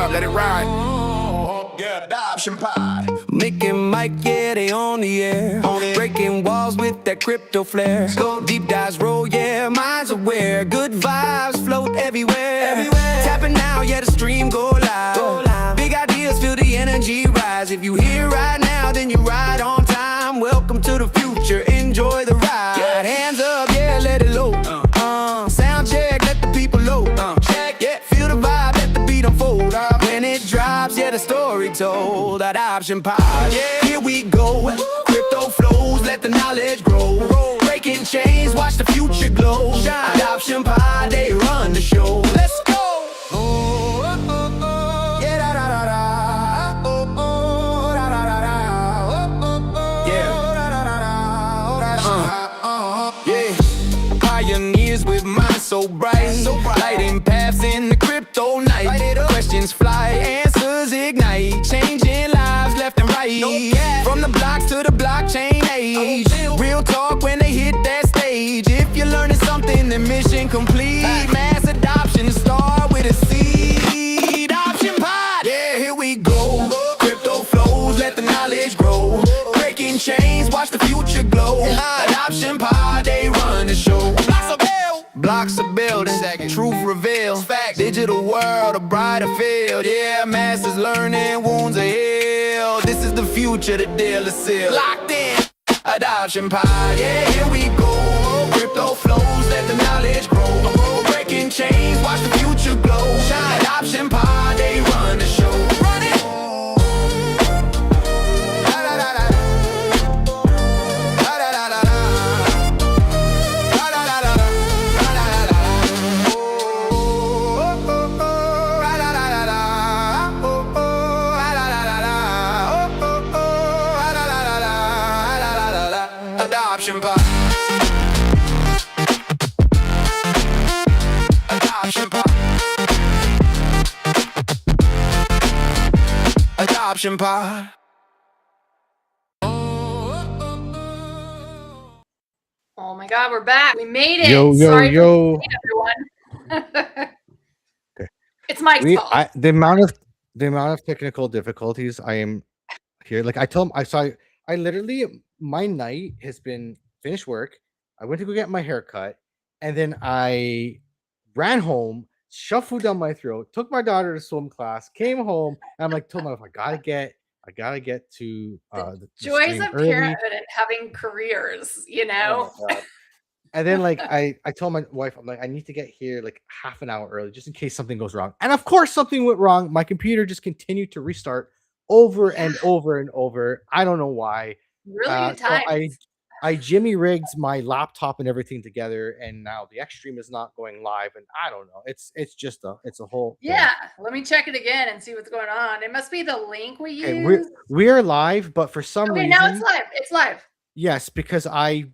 5, let it ride. Yeah, adoption pod. Mick and Mike, yeah, they on the air. Breaking walls with that crypto flair. Deep dives roll, yeah, minds aware. Good vibes float everywhere. Tapping now, yeah, the stream go live. Big ideas, feel the energy rise. If you here right now, then you ride on time. Welcome to the future, enjoy the ride. Hands up, yeah, let it low. Sound check, let the people low. Check, yeah, feel the vibe, let the beat unfold. When it drops, yeah, the story told. Adoption pod, yeah, here we go. Crypto flows, let the knowledge grow. Breaking chains, watch the future glow. Adoption pod, they run the show. Let's go. Yeah, da da da da. Pioneers with minds so bright, lighting paths in the crypto night. Questions fly, answers ignite, changing lives left and right. From the blocks to the blockchain age, real talk when they hit that stage. If you're learning something, then mission complete. Mass adoption, start with a seed. Adoption pod, yeah, here we go. Crypto flows, let the knowledge grow. Breaking chains, watch the future glow. Adoption pod, they run the show. Blocks are building, truth reveals. Digital world, a brighter field. Yeah, masses learning, wounds are healed. This is the future, the deal is sealed. Locked in, adoption pod, yeah, here we go. Crypto flows, let the knowledge grow. Breaking chains, watch the future glow. Adoption pod, they run the show. Run it! Adoption pod. Adoption pod. Adoption pod. Oh my God, we're back. We made it. Yo, Sorry for yo. the wait, everyone. Okay. It's Mike's fault. The amount of technical difficulties I am here. Like I told him, I literally, my night has been finished work. I went to go get my hair cut, and then I ran home, shoved food down my throat, took my daughter to swim class, came home, and I'm like, told my wife, I gotta get to the Joys stream of early. parenthood and having careers, you know? Oh my God. And then like I told my wife, I'm like, I need to get here like half an hour early just in case something goes wrong. And of course something went wrong. My computer just continued to restart over and over and over. I don't know why. Really good So times. I Jimmy rigged my laptop and everything together, and now the X stream is not going live, and I don't know. It's just a whole thing. Yeah, let me check it again and see what's going on. It must be the link we Okay, use. we're live, but for some reason now it's live. It's live. Yes, because I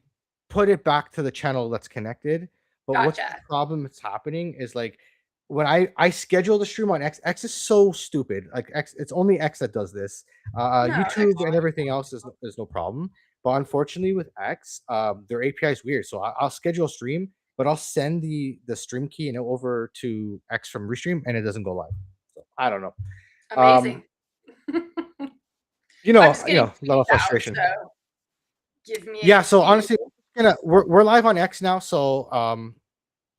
put it back to the channel that's connected. But what's the Gotcha. problem that's happening is like when I schedule the stream on X is so stupid. Like it's only X that does this. YouTube and everything else is no problem. But unfortunately with X, their API is weird. So I'll schedule a stream, but I'll send the stream key and over to X from Restream, and it doesn't go live. So I don't know. Amazing. A lot of frustration. So give me So honestly, we're live on X now. So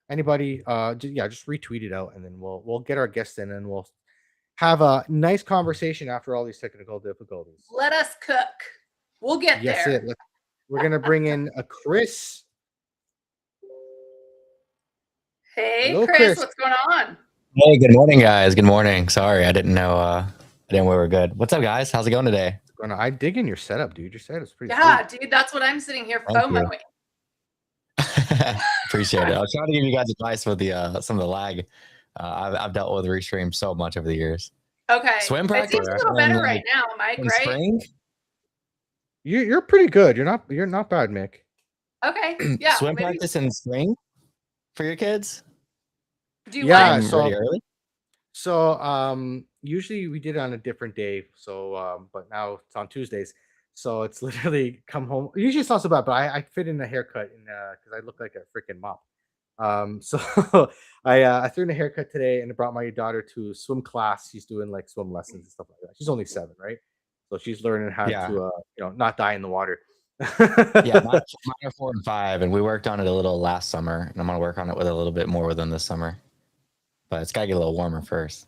anybody just retweet it out, and then we'll get our guests in, and we'll have a nice conversation after all these technical difficulties. Let us cook. We'll get there. We're gonna bring in a Chris. Hey, Hello, Chris, what's going on? Hey, good morning, guys. Good morning. Sorry, I didn't know we were good. What's up, guys? How's it going today? I dig in your setup, dude. Your setup's pretty sweet. Dude, that's what I'm sitting here FOMOing. Appreciate it. I was trying to give you guys advice with the some of the lag. I've dealt with Restream so much over the years. Okay. Swim practice. It seems a little better right now, Mike, right? Spring? You're pretty good. You're not bad, Mick. Okay. Yeah. Swim practice in spring for your kids? So usually we did it on a different day. So but now it's on Tuesdays. So it's literally come home. Usually it's not so bad, but I fit in a haircut because I look like a freaking mop. So I threw in a haircut today and brought my daughter to swim class. She's doing like swim lessons and stuff like that. She's only 7, right? So she's learning how Yeah. to not die in the water. Yeah, mine are 4 and 5, and we worked on it a little last summer, and I'm gonna work on it with a little bit more within this summer. But it's gotta get a little warmer first.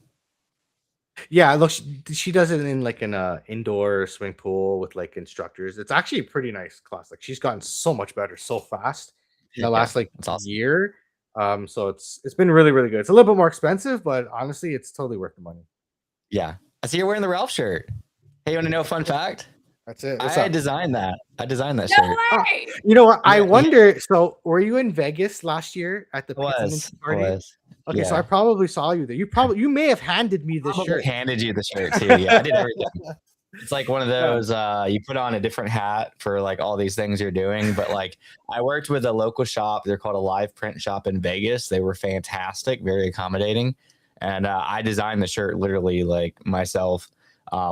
Yeah, look, she does it in like an indoor swimming pool with like instructors. It's actually a pretty nice class. Like she's gotten so much better so fast in the Yeah, last like it's awesome. year. So it's been really really good. It's a little bit more expensive, but honestly, it's totally worth the money. Yeah, I see you're wearing the Ralph shirt. Hey, you want to know a fun fact? That's it. What's I up? designed that. I designed that No shirt. way. You know what? I Yeah, wonder. So, were you in Vegas last year at the it Pizza was. Ninja It party? was. Okay, so I Yeah. probably saw you there. You may have handed me this Probably shirt. handed you the shirt too. Yeah, I did everything. It's like one of Yeah. those you put on a different hat for like all these things you're doing. But like I worked with a local shop. They're called a live print shop in Vegas. They were fantastic, very accommodating. And I designed the shirt literally like myself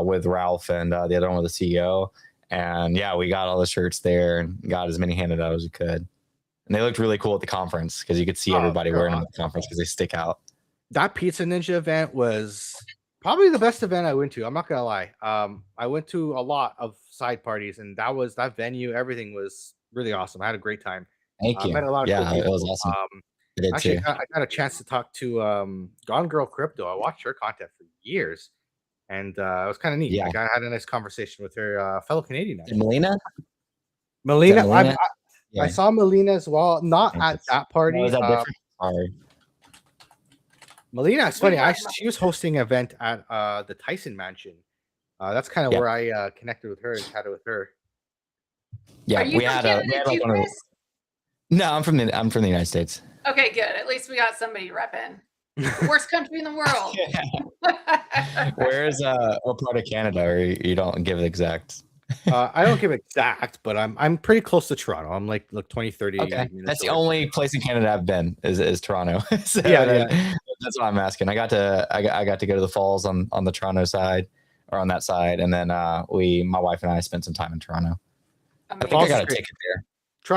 with Ralph and the other one with the CEO. And yeah, we got all the shirts there and got as many handed out as we could. And they looked really cool at the conference because you could see Oh, everybody they're wearing them at the awesome. conference because they stick out. That Pizza Ninja event was probably the best event I went to. I'm not gonna lie. I went to a lot of side parties, and that venue. Everything was really awesome. I had a great time. Thank you. Met a lot of cool Yeah, it was people. awesome. I did Actually, too. I got a chance to talk to Gone Girl Crypto. I watched her content for years, and it was kind of neat. Yeah. Like I had a nice conversation with her, fellow Canadian. And Melina? Is Melina, that Melina? I Yeah. saw Melina as well. Not think at it's- that Oh, party. is that different? Sorry. Melina, it's funny. love She was hosting an event at the Tyson Mansion. That's kind of Yeah. where I connected with her and chatted with her. Yeah, Are you we from had Canada too, one of Chris? No, I'm from the United States. Okay, good. At least we got somebody repping. The worst country in the world. Where's what part of Canada? Or you don't give exact? I don't give exact, but I'm pretty close to Toronto. I'm like 20, 30 Okay, minutes that's the away. only place in Canada I've been is Toronto. So Yeah. that's what I'm asking. I got to go to the falls on the Toronto side or on that side, and then my wife and I spent some time in Toronto. I think I Falls got is a great. ticket there.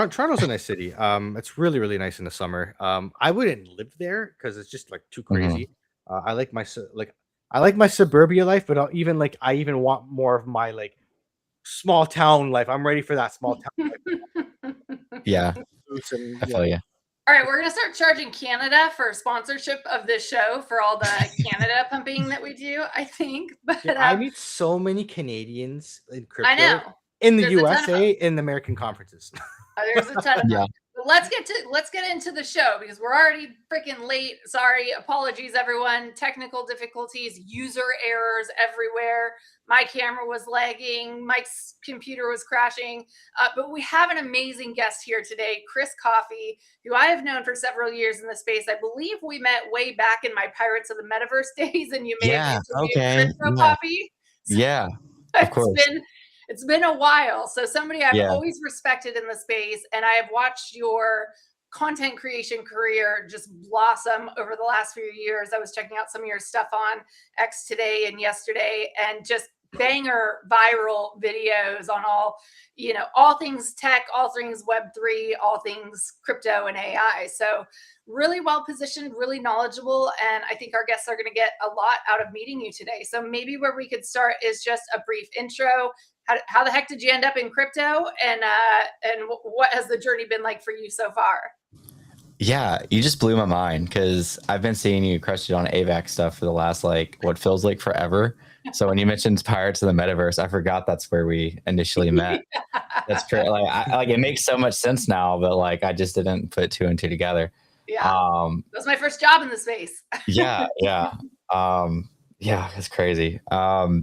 Toronto's a nice city. It's really really nice in the summer. I wouldn't live there because it's just like too crazy. I like my suburbia life, but I even want more of my like small town life. I'm ready for that small town life. Yeah, Roots and, I feel you. All right, we're gonna start charging Canada for sponsorship of this show for all the Canada pumping that we do. I think, but Yeah, I meet so many Canadians in crypto I know in the There's a ton of USA in the American conferences. there's a ton of Yeah. them. But let's get into the show because we're already freaking late. Sorry, apologies everyone. Technical difficulties, user errors everywhere. My camera was lagging, Mike's computer was crashing. But we have an amazing guest here today, Chris Coffey, who I have known for several years in the space. I believe we met way back in my Pirates of the Metaverse days, and you may have interviewed Crypto Coffee. Yeah, of course. It's been a while. So somebody I've Yeah. always respected in the space, and I have watched your content creation career just blossom over the last few years. I was checking out some of your stuff on X today and yesterday, and just banger viral videos on all things tech, all things Web3, all things crypto and AI. So really well positioned, really knowledgeable, and I think our guests are going to get a lot out of meeting you today. So maybe where we could start is just a brief intro. How the heck did you end up in crypto, and what has the journey been like for you so far? Yeah, you just blew my mind because I've been seeing you crush it on AVAX stuff for the last what feels like forever. So when you mentioned Pirates of the Metaverse, I forgot that's where we initially met. That's true. It makes so much sense now, but I just didn't put two and two together. Yeah, that was my first job in the space. Yeah, it's crazy.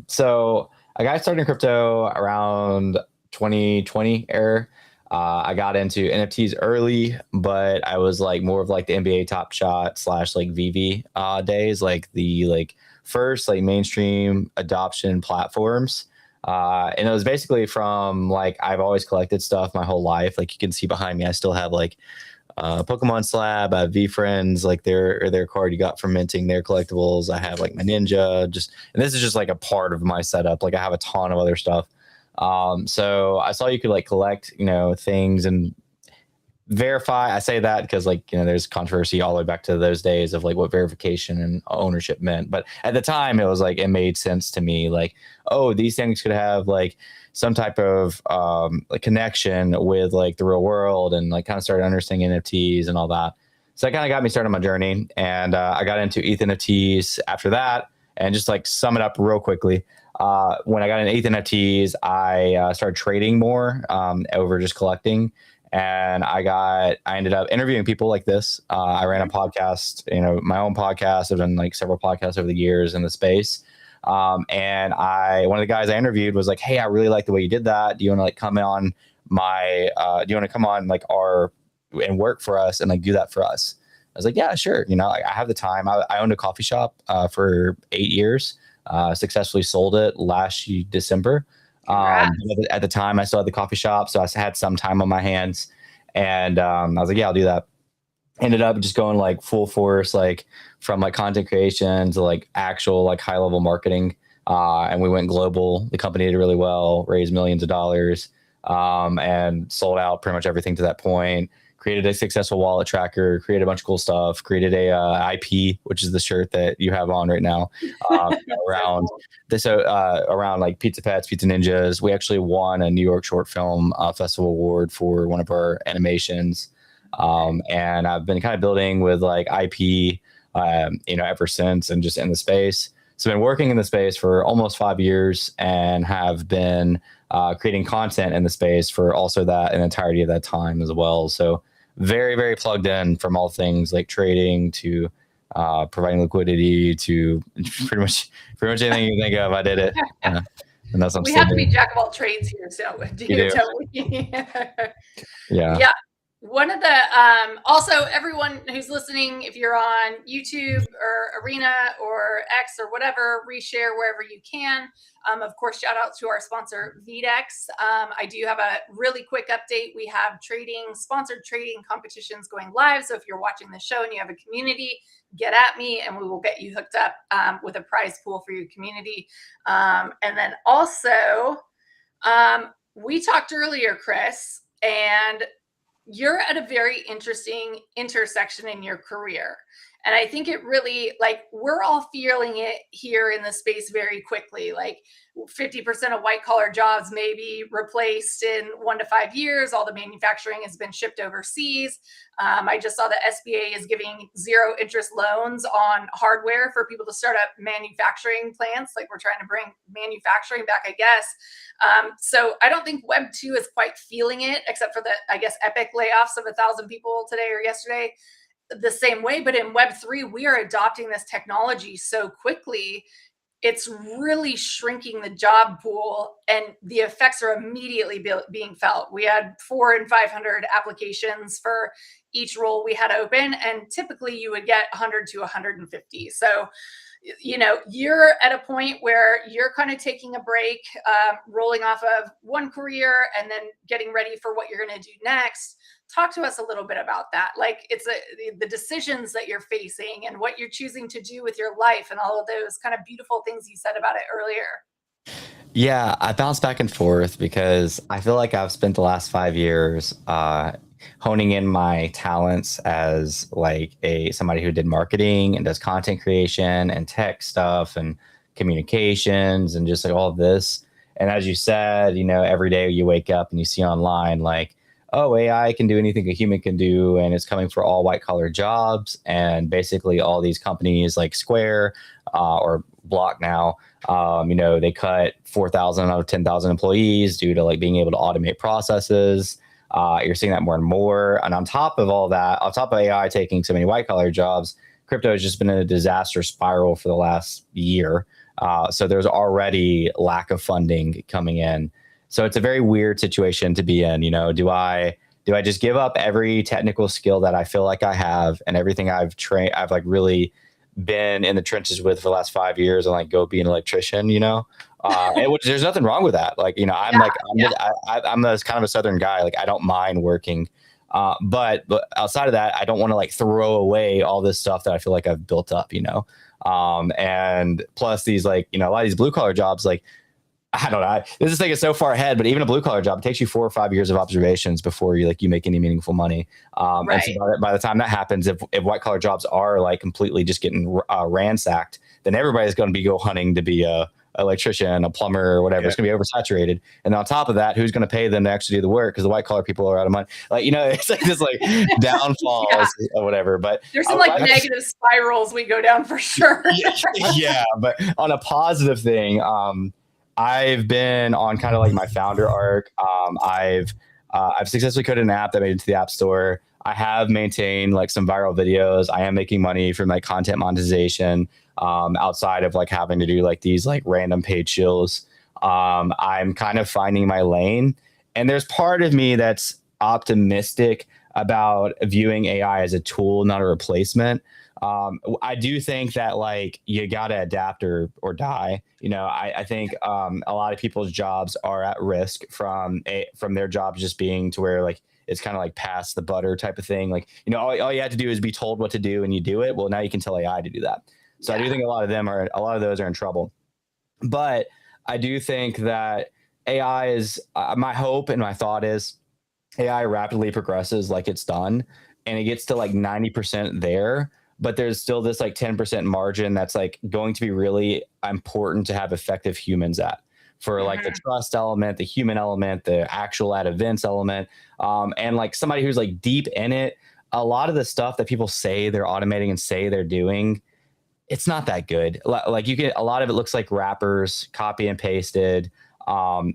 So I got started in crypto around 2020 era. I got into NFTs early, but I was more of the NBA Top Shot / VV days, the first mainstream adoption platforms. And it was basically from I've always collected stuff my whole life. You can see behind me, I still have Pokemon Slab, I have VFriends, their card you got from minting their collectibles. I have my Ninja, and this is just a part of my setup. I have a ton of other stuff. So I saw you could collect, things, and verify. I say that because like, there's controversy all the way back to those days of like what verification and ownership meant. But at the time it was like, it made sense to me like, oh, these things could have like some type of like connection with like the real world, and like kind of started understanding NFTs and all that. So that kind of got me started on my journey, and I got into ETH NFTs after that. And just like sum it up real quickly, when I got into ETH NFTs, I started trading more over just collecting. And I ended up interviewing people like this. I ran a podcast, my own podcast. I've done like several podcasts over the years in the space. And one of the guys I interviewed was like, hey, I really like the way you did that. Do you want to like come on do you want to come on like and work for us and like do that for us? I was like, yeah, sure. I have the time. I owned a coffee shop for 8 years, successfully sold it last December. At the time I still had the coffee shop, so I had some time on my hands, and I was like, yeah, I'll do that. Ended up just going like full force, like from like content creation to like actual like high level marketing. And we went global. The company did really well, raised millions of dollars, and sold out pretty much everything to that point. Created a successful wallet tracker, created a bunch of cool stuff, created a IP, which is the shirt that you have on right now, around this, around like Pizza Pets, Pizza Ninjas. We actually won a New York Short Film Festival award for one of our animations. And I've been kind of building with like IP, ever since, and just in the space. So I've been working in the space for almost 5 years, and have been creating content in the space for also an entirety of that time as well. So very, very plugged in from all things like trading to providing liquidity to pretty much anything you think of. I did it. And that's what we have to be jack of all trades here. So totally. Yeah. One of the also everyone who's listening, if you're on YouTube or Arena or X or whatever, reshare wherever you can. Of course, shout out to our sponsor VDEX. I do have a really quick update. We have sponsored trading competitions going live. So if you're watching the show and you have a community, get at me and we will get you hooked up with a prize pool for your community. And then also, we talked earlier, Chris, and you're at a very interesting intersection in your career. And I think it really, like, we're all feeling it here in the space very quickly. Like 50% of white collar jobs may be replaced in 1 to 5 years. All the manufacturing has been shipped overseas. I just saw the SBA is giving 0 interest loans on hardware for people to start up manufacturing plants. Like, we're trying to bring manufacturing back, I guess. So I don't think Web 2 is quite feeling it, except for the, I guess, epic layoffs of 1,000 people today or yesterday, the same way. But in Web 3, we are adopting this technology so quickly. It's really shrinking the job pool, and the effects are immediately being felt. We had 400 and 500 applications for each role we had open, and typically you would get 100 to 150. So, you're at a point where you're kind of taking a break, rolling off of one career and then getting ready for what you're going to do next. Talk to us a little bit about that. Like, it's the decisions that you're facing and what you're choosing to do with your life and all of those kind of beautiful things you said about it earlier. Yeah, I bounce back and forth because I feel like I've spent the last 5 years honing in my talents as like somebody who did marketing and does content creation and tech stuff and communications and just like all of this. And as you said, every day you wake up and you see online like, oh, AI can do anything a human can do, and it's coming for all white collar jobs. And basically all these companies like Square or Block now, they cut 4,000 out of 10,000 employees due to like being able to automate processes. You're seeing that more and more. And on top of all that, on top of AI taking so many white collar jobs, crypto has just been in a disaster spiral for the last year. So there's already lack of funding coming in. So it's a very weird situation to be in. Do I just give up every technical skill that I feel like I have and everything I've like really been in the trenches with for the last 5 years and like go be an electrician, and there's nothing wrong with that. Like, I'm this kind of a Southern guy. Like, I don't mind working. But outside of that, I don't want to like throw away all this stuff that I feel like I've built up, and plus these like, a lot of these blue collar jobs, like, I don't know. This is taking so far ahead, but even a blue collar job, it takes you 4 or 5 years of observations before you make any meaningful money. And so by the time that happens, if white collar jobs are like completely just getting ransacked, then everybody's going to be go hunting to be a electrician, a plumber, or whatever. Yeah. It's going to be oversaturated. And on top of that, who's going to pay them to actually do the work? Because the white collar people are out of money. Like, it's like this like downfalls or whatever. But there's some like negative spirals we go down for sure. Yeah, but on a positive thing, I've been on kind of like my founder arc. I've successfully coded an app that made it to the App Store. I have maintained like some viral videos. I am making money from like content monetization outside of like having to do like these like random paid shills. I'm kind of finding my lane, and there's part of me that's optimistic about viewing AI as a tool, not a replacement. I do think that like you got to adapt or die. I think a lot of people's jobs are at risk from their jobs just being to where like it's kind of like pass the butter type of thing. Like, all you have to do is be told what to do and you do it. Well, now you can tell AI to do that. So I do think a lot of those are in trouble. But I do think that AI is my hope and my thought is AI rapidly progresses like it's done and it gets to like 90% there. But there's still this like 10% margin that's like going to be really important to have effective humans at for like the trust element, the human element, the actual at events element. And like somebody who's like deep in it, a lot of the stuff that people say they're automating and say they're doing, it's not that good. Like a lot of it looks like wrappers, copy and pasted.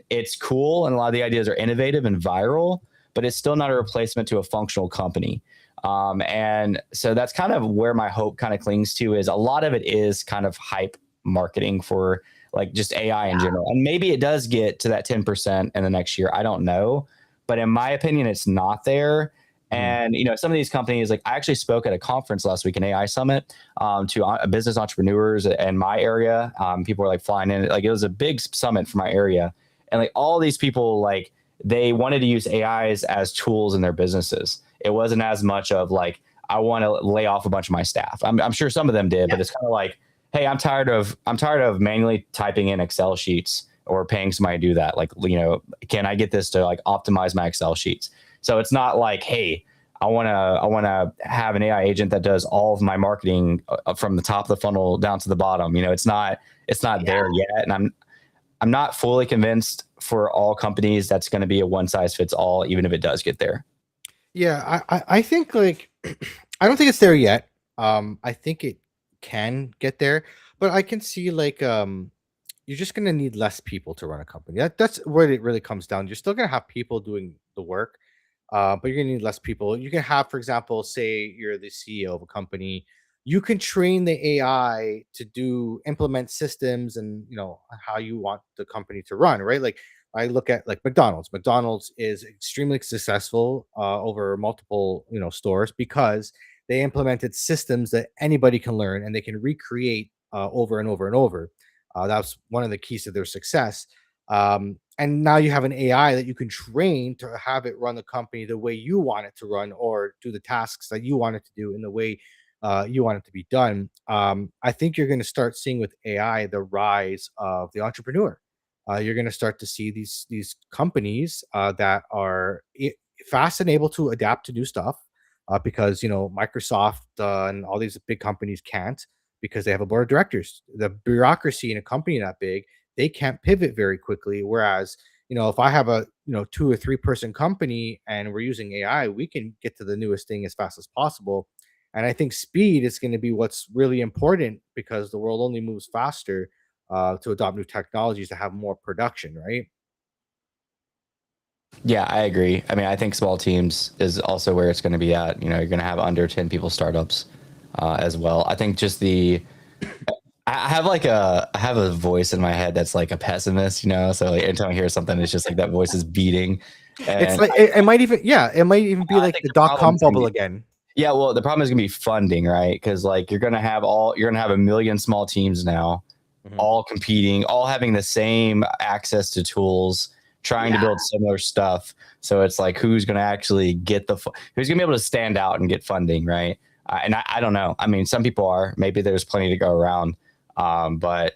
It's cool. And a lot of the ideas are innovative and viral, but it's still not a replacement to a functional company. And so that's kind of where my hope kind of clings to is a lot of it is kind of hype marketing for like just AI in general. And maybe it does get to that 10% in the next year. I don't know. But in my opinion, it's not there. And, some of these companies, like I actually spoke at a conference last week, an AI summit to business entrepreneurs in my area. People were like flying in, like it was a big summit for my area. And like all these people, like they wanted to use AIs as tools in their businesses. It wasn't as much of like, I want to lay off a bunch of my staff. I'm sure some of them did, but it's kind of like, hey, I'm tired of manually typing in Excel sheets or paying somebody to do that. Like, can I get this to like optimize my Excel sheets? So it's not like, hey, I want to have an AI agent that does all of my marketing from the top of the funnel down to the bottom. It's not there yet. And I'm not fully convinced for all companies that's going to be a one size fits all, even if it does get there. Yeah, I think like I don't think it's there yet. I think it can get there, but I can see like you're just gonna need less people to run a company. That's where it really comes down. You're still gonna have people doing the work, but you're gonna need less people. You can have, for example, say you're the CEO of a company, you can train the AI to implement systems and how you want the company to run, right? Like I look at like McDonald's. McDonald's is extremely successful over multiple stores because they implemented systems that anybody can learn and they can recreate over and over and over. That's one of the keys to their success. And now you have an AI that you can train to have it run the company the way you want it to run or do the tasks that you want it to do in the way you want it to be done. I think you're going to start seeing with AI the rise of the entrepreneur. You're going to start to see these companies that are fast and able to adapt to new stuff because Microsoft and all these big companies can't because they have a board of directors. The bureaucracy in a company that big, they can't pivot very quickly. Whereas if I have a 2 or 3 person company and we're using AI, we can get to the newest thing as fast as possible. And I think speed is going to be what's really important because the world only moves faster to adopt new technologies to have more production, right? Yeah, I agree. I mean, I think small teams is also where it's going to be at. You're going to have under 10 people startups as well. I think just I have a voice in my head that's like a pessimist, so like anytime I hear something, it's just like that voice is beating. And it's like it might even be like the .com bubble again. Yeah, well, the problem is gonna be funding, right? Because like you're gonna have a million small teams now, all competing, all having the same access to tools, trying to build similar stuff. So it's like who's gonna actually get who's gonna be able to stand out and get funding, right? And I don't know. I mean, some people are. Maybe there's plenty to go around, but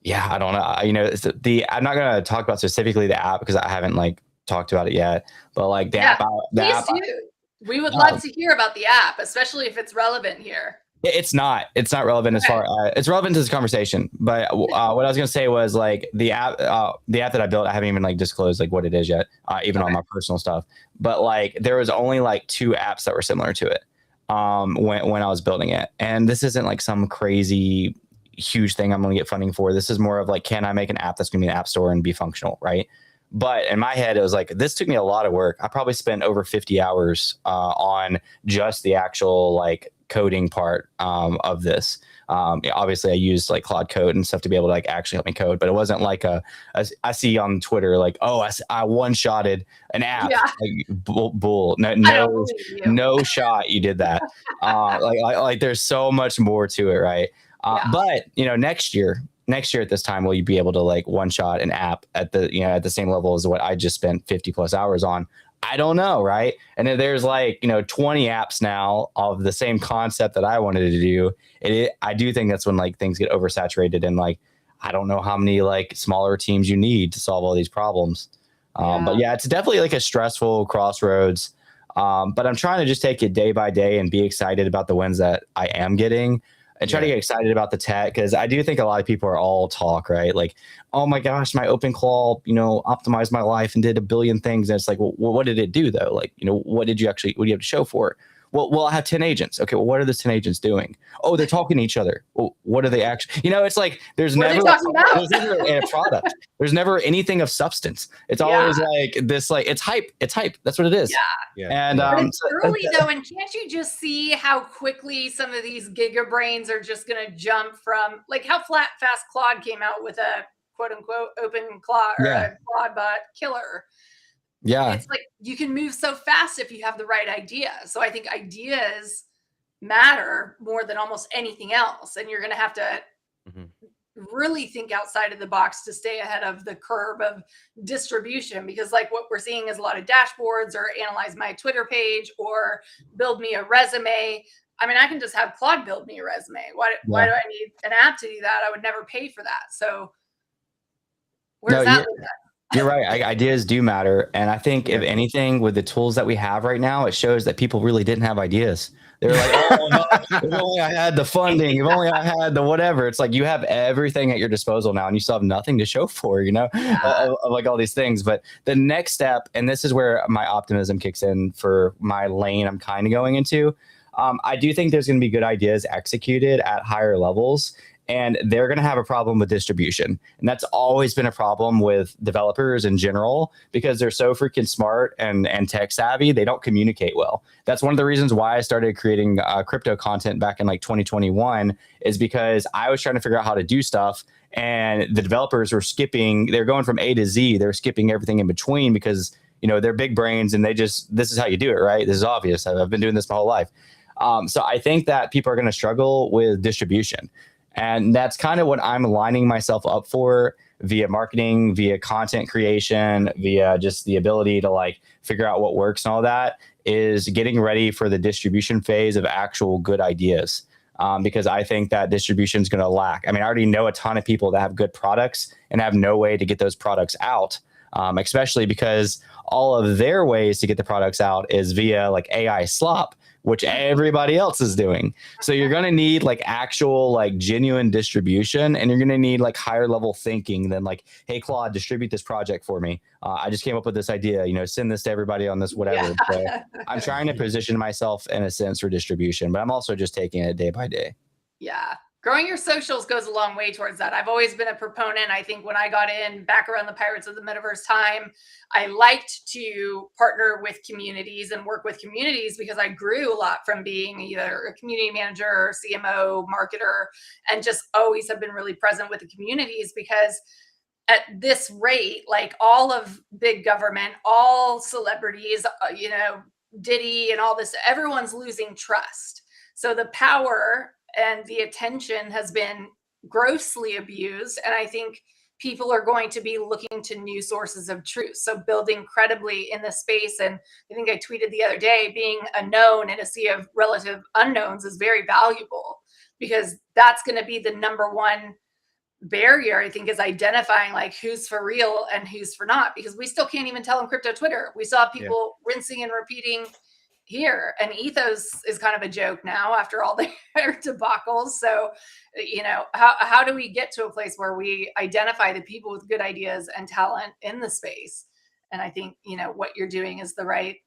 Yeah, I don't know. I'm not gonna talk about specifically the app because I haven't like talked about it yet. But like Yeah, the please app, do. We would uh, love to hear about the app, especially if it's relevant here. it's not relevant as Okay. far it's relevant to this conversation. But what I was gonna say was like the app that I built, I haven't even like disclosed like what it is yet, even on Okay. my personal stuff. But like there was only like 2 apps that were similar to it when I was building it, and this isn't like some crazy huge thing I'm going to get funding for. This is more of like, can I make an app that's going to be an app store and be functional, right? But in my head, it was like, this took me a lot of work. I probably spent over 50 hours on just the actual like coding part of this. Obviously, I used like Claude Code and stuff to be able to like actually help me code, but it wasn't like I see on Twitter like, oh, I one-shotted an app. Yeah, Like bull. No, I don't no, believe you. no shot you did that. Like there's so much more to it, right? Yeah. But next year at this time, will you be able to like one shot an app at the same level as what I just spent 50 plus hours on? I don't know, right? And then there's like 20 apps now of the same concept that I wanted to do. I do think that's when like things get oversaturated and like I don't know how many like smaller teams you need to solve all these problems. But yeah, it's definitely like a stressful crossroads. But I'm trying to just take it day by day and be excited about the wins that I am getting and try to get excited about the tech because I do think a lot of people are all talk, right? Like, oh my gosh, my OpenClaw, optimized my life and did a billion things. And it's like, well, what did it do though? Like, what do you have to show for it? Well, I have 10 agents. Okay, well, what are those 10 agents doing? Oh, they're talking to each other. Well, what are they actually? It's like What are they talking about? there's never a product. There's never anything of substance. It's Yeah. always like this, like it's hype. It's hype. That's what it is. Yeah. And But it's early though, and can't you just see how quickly some of these giga brains are just going to jump from like how fast Claude came out with a quote unquote open Claude or a Claude bot killer. Yeah. It's like you can move so fast if you have the right idea. So I think ideas matter more than almost anything else, and you're going to have to really think outside of the box to stay ahead of the curve of distribution because like what we're seeing is a lot of dashboards or analyze my Twitter page or build me a resume. I mean, I can just have Claude build me a resume. Why do I need an app to do that? I would never pay for that. So where's that leave at? You're right. Ideas do matter. And I think if anything, with the tools that we have right now, it shows that people really didn't have ideas. They were like, oh, no, if only I had the funding, if only I had the whatever. It's like you have everything at your disposal now and you still have nothing to show for, of like all these things. But the next step, and this is where my optimism kicks in for my lane I'm kind of going into. I do think there's going to be good ideas executed at higher levels. And they're going to have a problem with distribution. And that's always been a problem with developers in general because they're so freaking smart and tech savvy. They don't communicate well. That's one of the reasons why I started creating crypto content back in like 2021 is because I was trying to figure out how to do stuff. And the developers were they're going from A to Z. They're skipping everything in between because, they're big brains and this is how you do it, right? This is obvious. I've been doing this my whole life. So I think that people are going to struggle with distribution. And that's kind of what I'm lining myself up for via marketing, via content creation, via just the ability to like figure out what works and all that is getting ready for the distribution phase of actual good ideas. Because I think that distribution is going to lack. I mean, I already know a ton of people that have good products and have no way to get those products out, especially because all of their ways to get the products out is via like AI slop, which everybody else is doing. So you're going to need like actual, like genuine distribution, and you're going to need like higher level thinking than like, hey, Claude, distribute this project for me. I just came up with this idea, send this to everybody on this, whatever. So I'm trying to position myself in a sense for distribution, but I'm also just taking it day by day. Yeah. Growing your socials goes a long way towards that. I've always been a proponent. I think when I got in back around the Pirates of the Metaverse time, I liked to partner with communities and work with communities because I grew a lot from being either a community manager or CMO, marketer, and just always have been really present with the communities because at this rate, like all of big government, all celebrities, Diddy and all this, everyone's losing trust. So the power and the attention has been grossly abused. And I think people are going to be looking to new sources of truth. So building credibly in this space. And I think I tweeted the other day, being a known in a sea of relative unknowns is very valuable because that's going to be the number one barrier, I think, is identifying like who's for real and who's for not, because we still can't even tell them crypto Twitter. We saw people rinsing and repeating here, and ethos is kind of a joke now after all their debacles. So, how do we get to a place where we identify the people with good ideas and talent in the space? And I think what you're doing is the right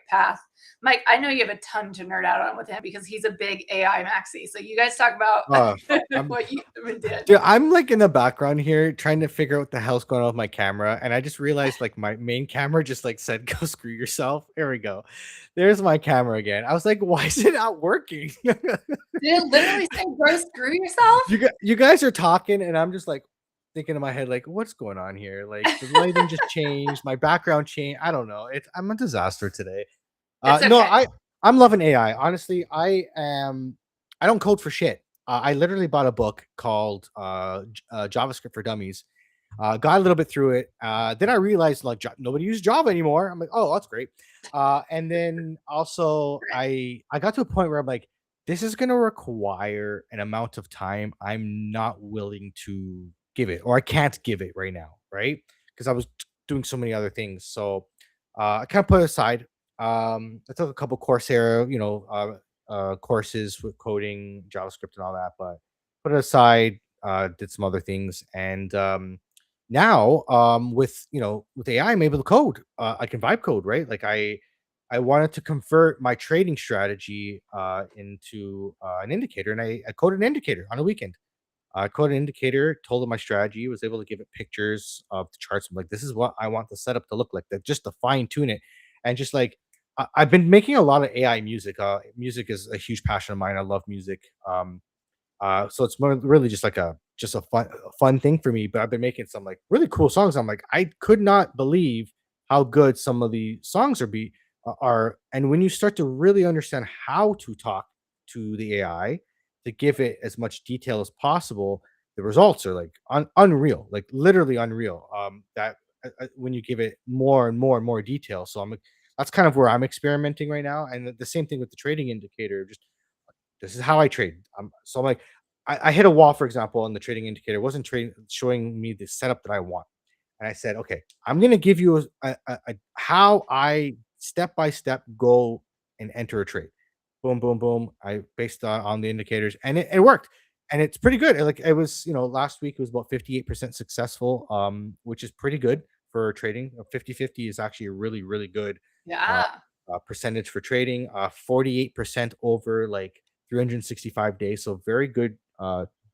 path. Mike, I know you have a ton to nerd out on with him because he's a big AI maxi. So you guys talk about what you did. Dude, I'm like in the background here trying to figure out what the hell's going on with my camera, and I just realized like my main camera just like said go screw yourself. Here we go. There's my camera again. I was like, why is it not working? Did it literally say go screw yourself? You guys are talking, and I'm just like thinking in my head, like, what's going on here? Like the lighting just changed, my background changed. I don't know. I'm a disaster today. It's No, okay. I'm loving AI. Honestly, I don't code for shit. I literally bought a book called JavaScript for Dummies. Got a little bit through it. Then I realized like nobody uses Java anymore. I'm like, oh, that's great. And then also I got to a point where I'm like, this is going to require an amount of time I'm not willing to give it, or I can't give it right now, right? Because I was doing so many other things. So I kind of put it aside. I took a couple Coursera, courses with coding, JavaScript, and all that, but put it aside. Did some other things, and now with AI, I'm able to code. I can vibe code, right? Like I wanted to convert my trading strategy into an indicator, and I coded an indicator on a weekend. I coded an indicator, told him my strategy, was able to give it pictures of the charts. I'm like, this is what I want the setup to look like, that just to fine tune it. And just like, I've been making a lot of AI music. Music is a huge passion of mine. I love music. So it's more really just like a fun thing for me. But I've been making some like really cool songs. I'm like, I could not believe how good some of the songs are. And when you start to really understand how to talk to the AI to give it as much detail as possible, the results are like unreal, like literally unreal. That when you give it more and more and more detail. So that's kind of where I'm experimenting right now. And the same thing with the trading indicator. Just this is how I trade. So I'm like, I hit a wall, for example, and the trading indicator wasn't showing me the setup that I want. And I said, okay, I'm going to give you how I step by step go and enter a trade. Boom, boom, boom. I based on the indicators, and it worked, and it's pretty good. Like it was, last week it was about 58% successful, which is pretty good for trading. 50-50 is actually a really, really good Yeah. percentage for trading. 48% over like 365 days, so very good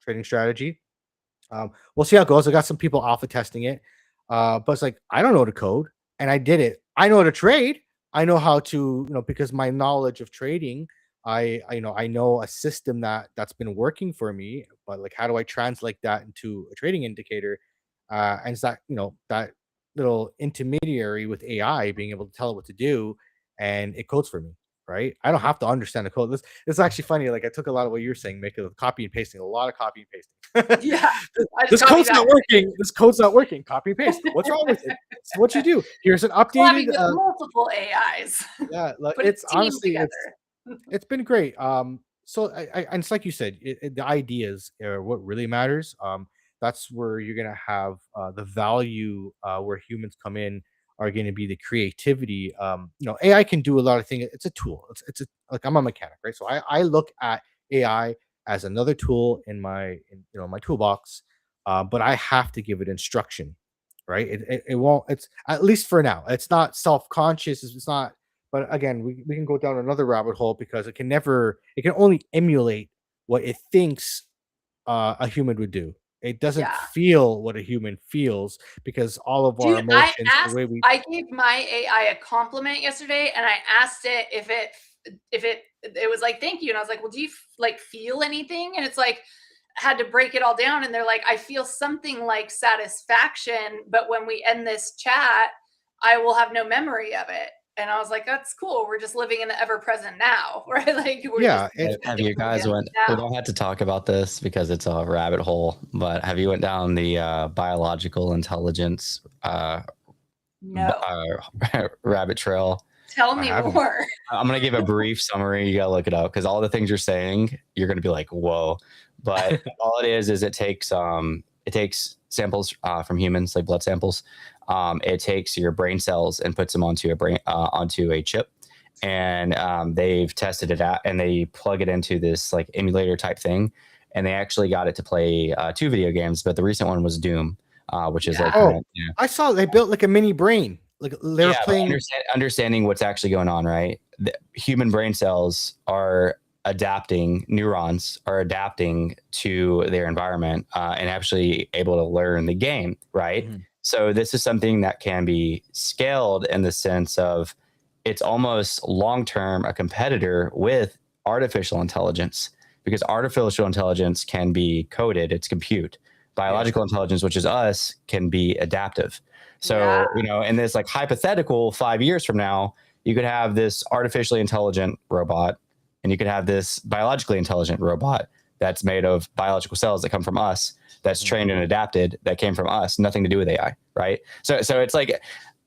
trading strategy. We'll see how it goes. I got some people alpha testing it, but it's like I don't know how to code, and I did it. I know how to trade. I know how to, because my knowledge of trading, I know a system that's been working for me. But like, how do I translate that into a trading indicator? And it's that that little intermediary with AI being able to tell it what to do, and it codes for me. Right? I don't have to understand the code. This is actually funny. Like I took a lot of what you're saying, make it copy and pasting, a lot of copy and pasting. Yeah. This code's not working. This code's not working. Copy and paste. What's wrong with it? It's what you do. Here's an Collabing updated. with multiple AIs. Yeah, Put it's a team honestly together. it's been great. So and it's like you said, the ideas are what really matters. That's where you're gonna have the value where humans come in are going to be the creativity. AI can do a lot of things. It's a tool. Like I'm a mechanic, right? So I look at AI as another tool in my toolbox, but I have to give it instruction, right? It won't. It's at least for now. It's not self conscious. It's not. But again, we can go down another rabbit hole because it can only emulate what it thinks a human would do. It doesn't Yeah. feel what a human feels because all of our Dude, I emotions, the way we gave my AI a compliment yesterday, and I asked it if it was like thank you, and I was like, well, do you like feel anything? And it's like had to break it all down, and they're like, I feel something like satisfaction, but when we end this chat, I will have no memory of it. And I was like, that's cool. We're just living in the ever present now, right? Like we're Yeah, just Have you guys we don't have to talk about this because it's a rabbit hole, but have you went down the biological intelligence no. rabbit trail? Tell me more. I'm going to give a brief summary. You got to look it up because all the things you're saying, you're going to be like, whoa. But all it is it takes it takes samples from humans, like blood samples. It takes your brain cells and puts them onto a chip, and they've tested it out, and they plug it into this like emulator type thing, and they actually got it to play 2 video games, but the recent one was Doom, which is like I saw they built like a mini brain, like they were playing. Understanding what's actually going on, right? The human brain cells are adapting, neurons are adapting to their environment and actually able to learn the game, right? Mm-hmm. So this is something that can be scaled in the sense of it's almost long-term a competitor with artificial intelligence, because artificial intelligence can be coded, it's compute. Biological intelligence, which is us, can be adaptive. So, in this like hypothetical 5 years from now, you could have this artificially intelligent robot, and you could have this biologically intelligent robot that's made of biological cells that come from us, that's trained and adapted, that came from us, nothing to do with AI, right? So it's like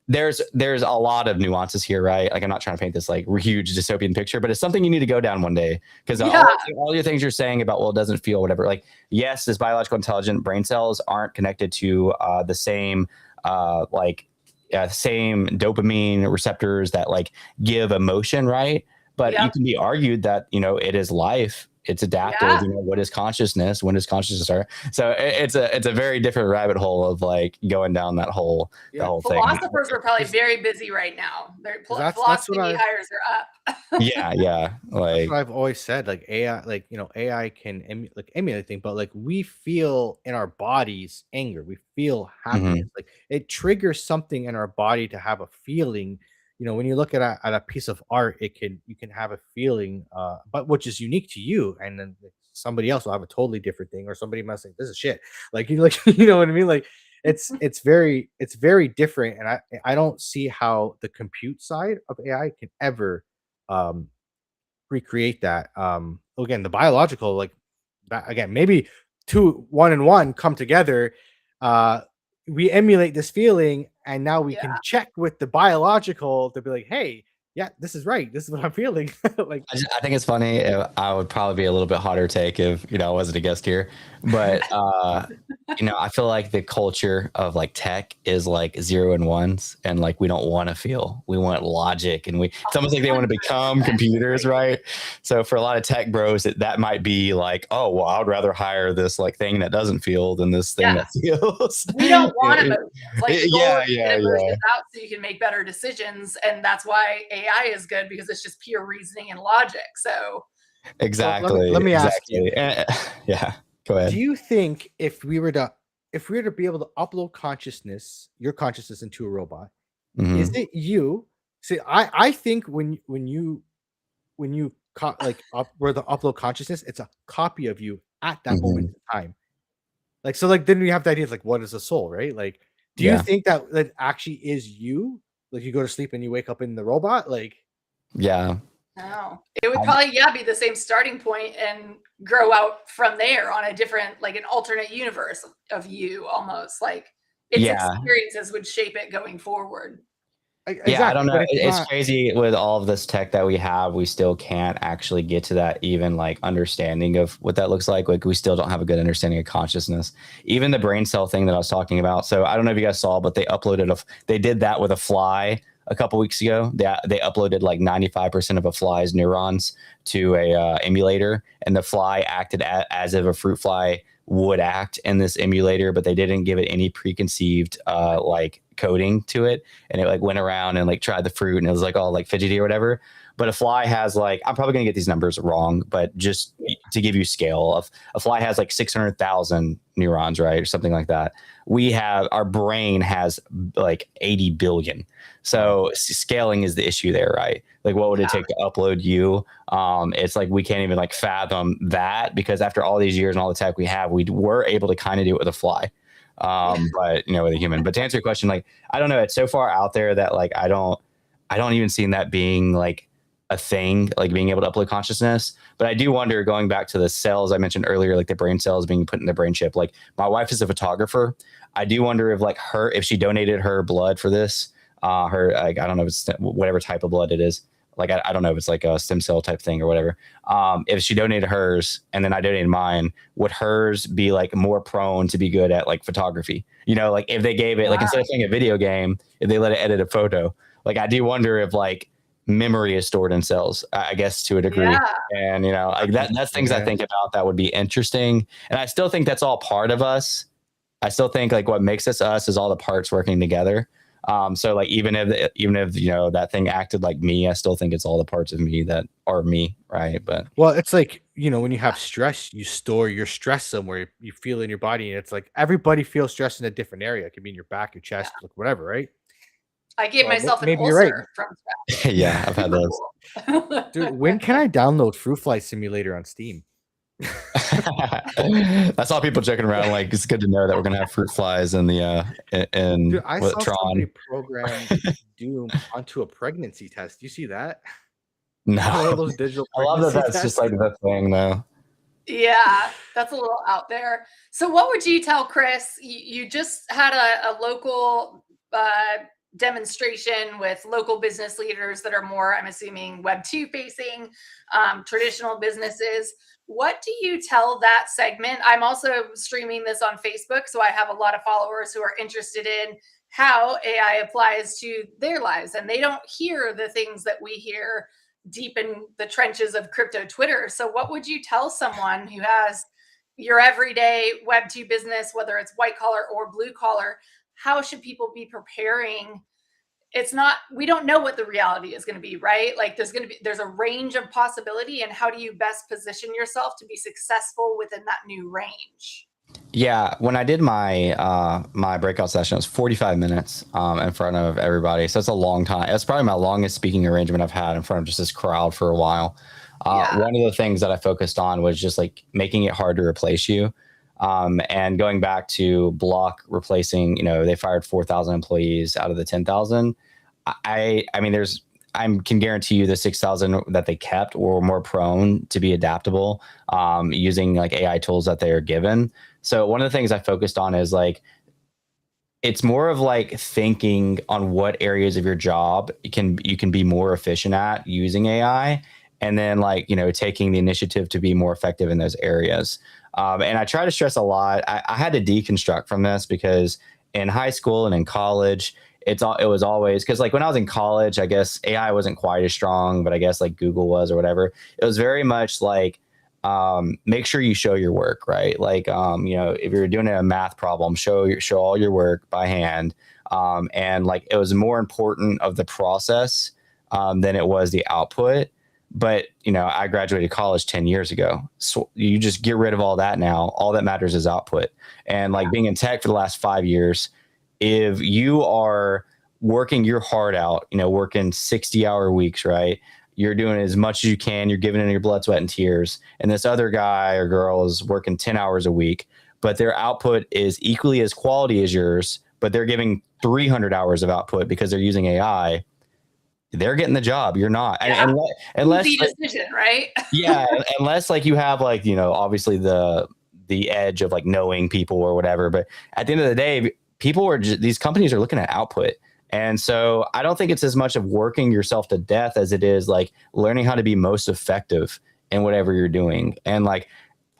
there's a lot of nuances here, right? Like I'm not trying to paint this like huge dystopian picture, but it's something you need to go down one day, because all your things you're saying about, well, it doesn't feel whatever. Like, yes, this biological intelligent brain cells aren't connected to the same same dopamine receptors that like give emotion, right? But you can be argued that, it is life. It's adaptive. What is consciousness? When does consciousness start? So it's a very different rabbit hole of like going down that whole the whole thing. Philosophers are probably very busy right now. Their philosophy hires are up. yeah. Like that's what I've always said. Like AI, AI can emulate things, but like we feel in our bodies anger. We feel happiness. Like it triggers something in our body to have a feeling. When you look at a piece of art, you can have a feeling, but which is unique to you, and then somebody else will have a totally different thing, or somebody must think this is shit. Like you know what I mean? Like it's very different, and I don't see how the compute side of AI can ever recreate that. Again, the biological, like that, again, maybe 1 and 1 come together. We emulate this feeling, and now we can check with the biological to be like, hey, this is right, this is what I'm feeling. Like I think it's funny. I would probably be a little bit hotter take if I wasn't a guest here, but I feel like the culture of like tech is like 0 and 1s, and like we don't want to feel, we want logic, and it's almost like they want to become computers, right? So for a lot of tech bros, that might be like, oh well, I would rather hire this like thing that doesn't feel than this thing that feels. We don't want emotions. Like the goal is to get emotions out so you can make better decisions, and that's why AI is good, because it's just pure reasoning and logic. So exactly. Let me ask you. Yeah. Go ahead. Do you think if we were to be able to upload your consciousness into a robot, is it you? See, I think when you where the upload consciousness, it's a copy of you at that moment in time. Like so, like then we have the idea of like what is a soul, right? Like, do you think that actually is you? Like you go to sleep and you wake up in the robot, like no, it would probably be the same starting point and grow out from there on a different, like an alternate universe of you, almost like its experiences would shape it going forward. Exactly. I don't know. It's crazy with all of this tech that we have. We still can't actually get to that even like understanding of what that looks like. Like we still don't have a good understanding of consciousness. Even the brain cell thing that I was talking about. So I don't know if you guys saw, but they did that with a fly a couple weeks ago. They uploaded like 95% of a fly's neurons to a emulator, and the fly acted as if a fruit fly would act in this emulator, but they didn't give it any preconceived like coding to it, and it like went around and like tried the fruit, and it was like all like fidgety or whatever. But a fly has like, I'm probably gonna get these numbers wrong, but just to give you scale, of a fly has like 600,000 neurons, right, or something like that. Our brain has like 80 billion. So scaling is the issue there, right? Like what would it take to upload you? It's like we can't even like fathom that, because after all these years and all the tech we have, we were able to kind of do it with a fly. But with a human. But to answer your question, like I don't know, it's so far out there that like I don't even see that being like a thing, like being able to upload consciousness. But I do wonder, going back to the cells I mentioned earlier, like the brain cells being put in the brain chip. Like my wife is a photographer. I do wonder if like if she donated her blood for this, her like I don't know if it's whatever type of blood it is, like I don't know if it's like a stem cell type thing or whatever. If she donated hers and then I donated mine, would hers be like more prone to be good at like photography? You know, like if they gave it like instead of playing a video game, if they let it edit a photo, like I do wonder if like memory is stored in cells, I guess to a degree. Yeah. And you know, like that's things I think about that would be interesting. And I still think that's all part of us. I still think like what makes us us is all the parts working together. So like even if you know that thing acted like me, I still think it's all the parts of me that are me, right? But Well, it's like, you know, when you have stress, you store your stress somewhere. You feel it in your body, and it's like everybody feels stress in a different area. It could be in your back, your chest, like whatever, right? I gave So myself an maybe you're right. ulcer from yeah, I've had super those. cool. Dude, when can I download Fruit Fly Simulator on Steam? I saw people joking around like it's good to know that we're gonna have fruit flies in the in Dude, I what, saw somebody Tron. program Doom onto a pregnancy test. You see that? No, One of those digital I love that pregnancy that's tests. just like the thing though. Yeah, that's a little out there. So, what would you tell Chris? You just had a local demonstration with local business leaders that are more, I'm assuming, Web 2 facing, traditional businesses. What do you tell that segment? I'm also streaming this on Facebook, so I have a lot of followers who are interested in how AI applies to their lives, and they don't hear the things that we hear deep in the trenches of crypto Twitter. So, what would you tell someone who has your everyday Web 2 business, whether it's white collar or blue collar? How should people be preparing? It's not, we don't know what the reality is going to be, right? Like there's a range of possibility, and how do you best position yourself to be successful within that new range? Yeah, when I did my my breakout session, it was 45 minutes in front of everybody. So it's a long time. It's probably my longest speaking arrangement I've had in front of just this crowd for a while. Yeah. One of the things that I focused on was just like making it hard to replace you. And going back to Block replacing, you know, they fired 4,000 employees out of the 10,000. I mean, I can guarantee you the 6,000 that they kept were more prone to be adaptable using like AI tools that they are given. So one of the things I focused on is like, it's more of like thinking on what areas of your job you can be more efficient at using AI, and then like, you know, taking the initiative to be more effective in those areas. And I try to stress a lot. I had to deconstruct from this because in high school and in college, it was always because like when I was in college, I guess AI wasn't quite as strong, but I guess like Google was or whatever. It was very much like make sure you show your work, right? Like you know, if you're doing a math problem, show all your work by hand. And like it was more important of the process than it was the output. But you know, I graduated college 10 years ago, so you just get rid of all that now. All that matters is output. And like being in tech for the last 5 years, if you are working your heart out, you know, working 60-hour weeks, right? You're doing as much as you can. You're giving in your blood, sweat, and tears. And this other guy or girl is working 10 hours a week, but their output is equally as quality as yours, but they're giving 300 hours of output because they're using AI. They're getting the job. You're not. Yeah. Unless easy decision, right? yeah, unless like you have like, you know, obviously the edge of like knowing people or whatever. But at the end of the day, these companies are looking at output. And so I don't think it's as much of working yourself to death as it is like learning how to be most effective in whatever you're doing. And like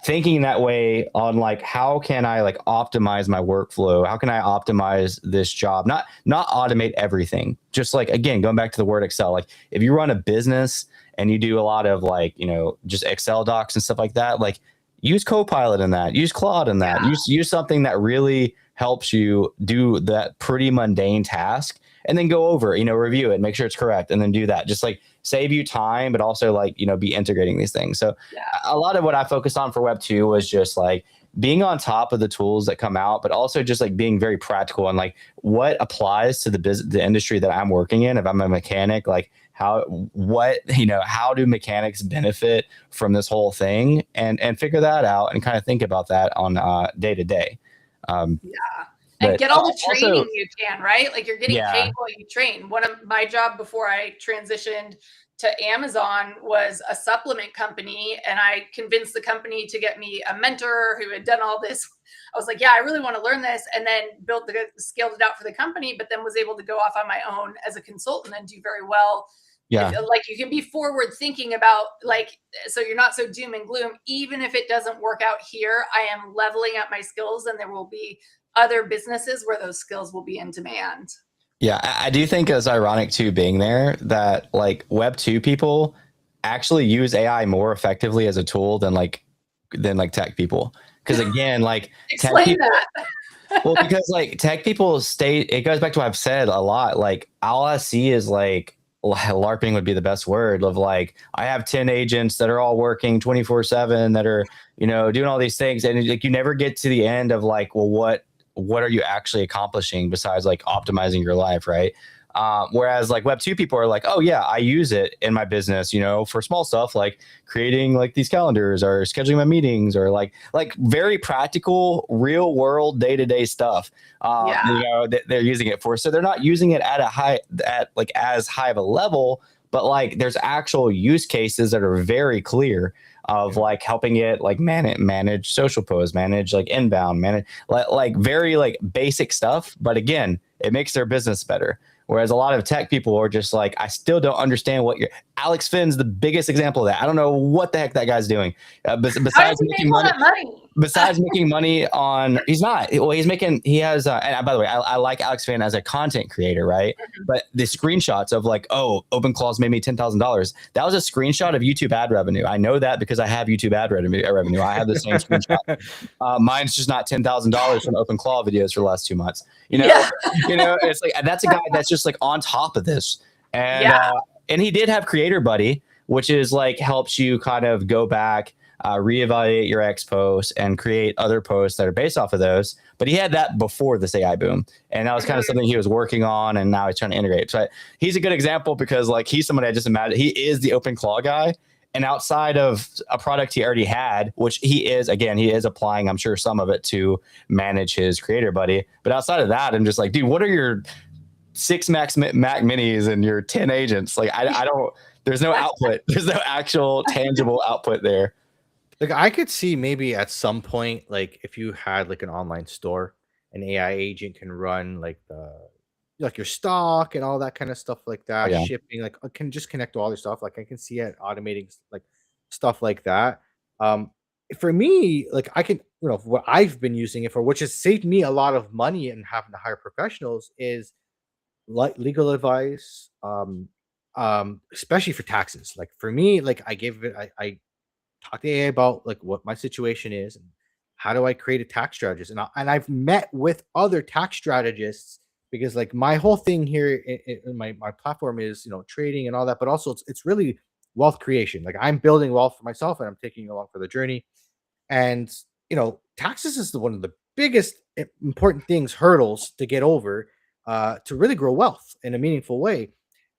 thinking that way on like, how can I like optimize my workflow? How can I optimize this job? Not automate everything. Just like, again, going back to the word Excel, like if you run a business and you do a lot of like, you know, just Excel docs and stuff like that, like use Copilot in that, use Claude in that, use something that really helps you do that pretty mundane task, and then go over, you know, review it, make sure it's correct, and then do that. Just like save you time, but also like, you know, be integrating these things. So a lot of what I focused on for Web 2 was just like being on top of the tools that come out, but also just like being very practical and like what applies to the industry that I'm working in. If I'm a mechanic, like how do mechanics benefit from this whole thing, and figure that out and kind of think about that on day to day. And get all the training you can, right? Like you're getting paid while you train. One of my job before I transitioned to Amazon was a supplement company, and I convinced the company to get me a mentor who had done all this. I was like, yeah, I really want to learn this, and then scaled it out for the company, but then was able to go off on my own as a consultant and do very well Yeah. Like you can be forward thinking about like, so you're not so doom and gloom. Even if it doesn't work out here, I am leveling up my skills, and there will be other businesses where those skills will be in demand. Yeah, I do think it's ironic too, being there, that like Web 2 people actually use AI more effectively as a tool than like tech people. Because again, like tech Explain people, that. well, because like tech people stay, it goes back to what I've said a lot. Like all I see is like LARPing would be the best word, of like, I have 10 agents that are all working 24/7 that are, doing all these things. And like, you never get to the end of like, well, what are you actually accomplishing besides like optimizing your life, right? Whereas like Web 2 people are like, oh yeah, I use it in my business, for small stuff like creating like these calendars or scheduling my meetings, or like very practical, real world, day to day stuff. Yeah. That they're using it for. So they're not using it at as high of a level, but like there's actual use cases that are very clear of like helping it like manage social posts, manage like inbound, manage like very like basic stuff. But again, it makes their business better. Whereas a lot of tech people are just like, I still don't understand what Alex Finn's the biggest example of that. I don't know what the heck that guy's doing. Besides making money. Besides making money on, he's not. Well, he has. And by the way, I like Alex Finn as a content creator, right? But the screenshots of like, oh, OpenClaws made me $10,000. That was a screenshot of YouTube ad revenue. I know that because I have YouTube ad revenue. I have the same screenshot. Mine's just not $10,000 from OpenClaw videos for the last 2 months. It's like, that's a guy that's just like on top of this. And and he did have Creator Buddy, which is like helps you kind of go back, reevaluate your X posts and create other posts that are based off of those. But he had that before this AI boom, and that was kind of something he was working on, and now he's trying to integrate. So he's a good example because like he's somebody I just imagine he is the OpenClaw guy. And outside of a product he already had, which he is applying, I'm sure, some of it to manage his Creator Buddy. But outside of that, I'm just like, dude, what are your 6 Mac Minis and your 10 agents? Like, I don't, there's no output. There's no actual tangible output there. Like I could see maybe at some point, like if you had like an online store, an AI agent can run like your stock and all that kind of stuff like that, Yeah. shipping, like can just connect to all your stuff. Like I can see it automating like stuff like that. For me, like I can, what I've been using it for, which has saved me a lot of money and having to hire professionals, is like legal advice, especially for taxes. Like for me, like I talk to AI about like what my situation is and how do I create a tax strategist. And I've met with other tax strategists because like my whole thing here in my platform is trading and all that, but also it's really wealth creation. Like I'm building wealth for myself and I'm taking you along for the journey. And taxes is one of the biggest important things, hurdles to get over, to really grow wealth in a meaningful way.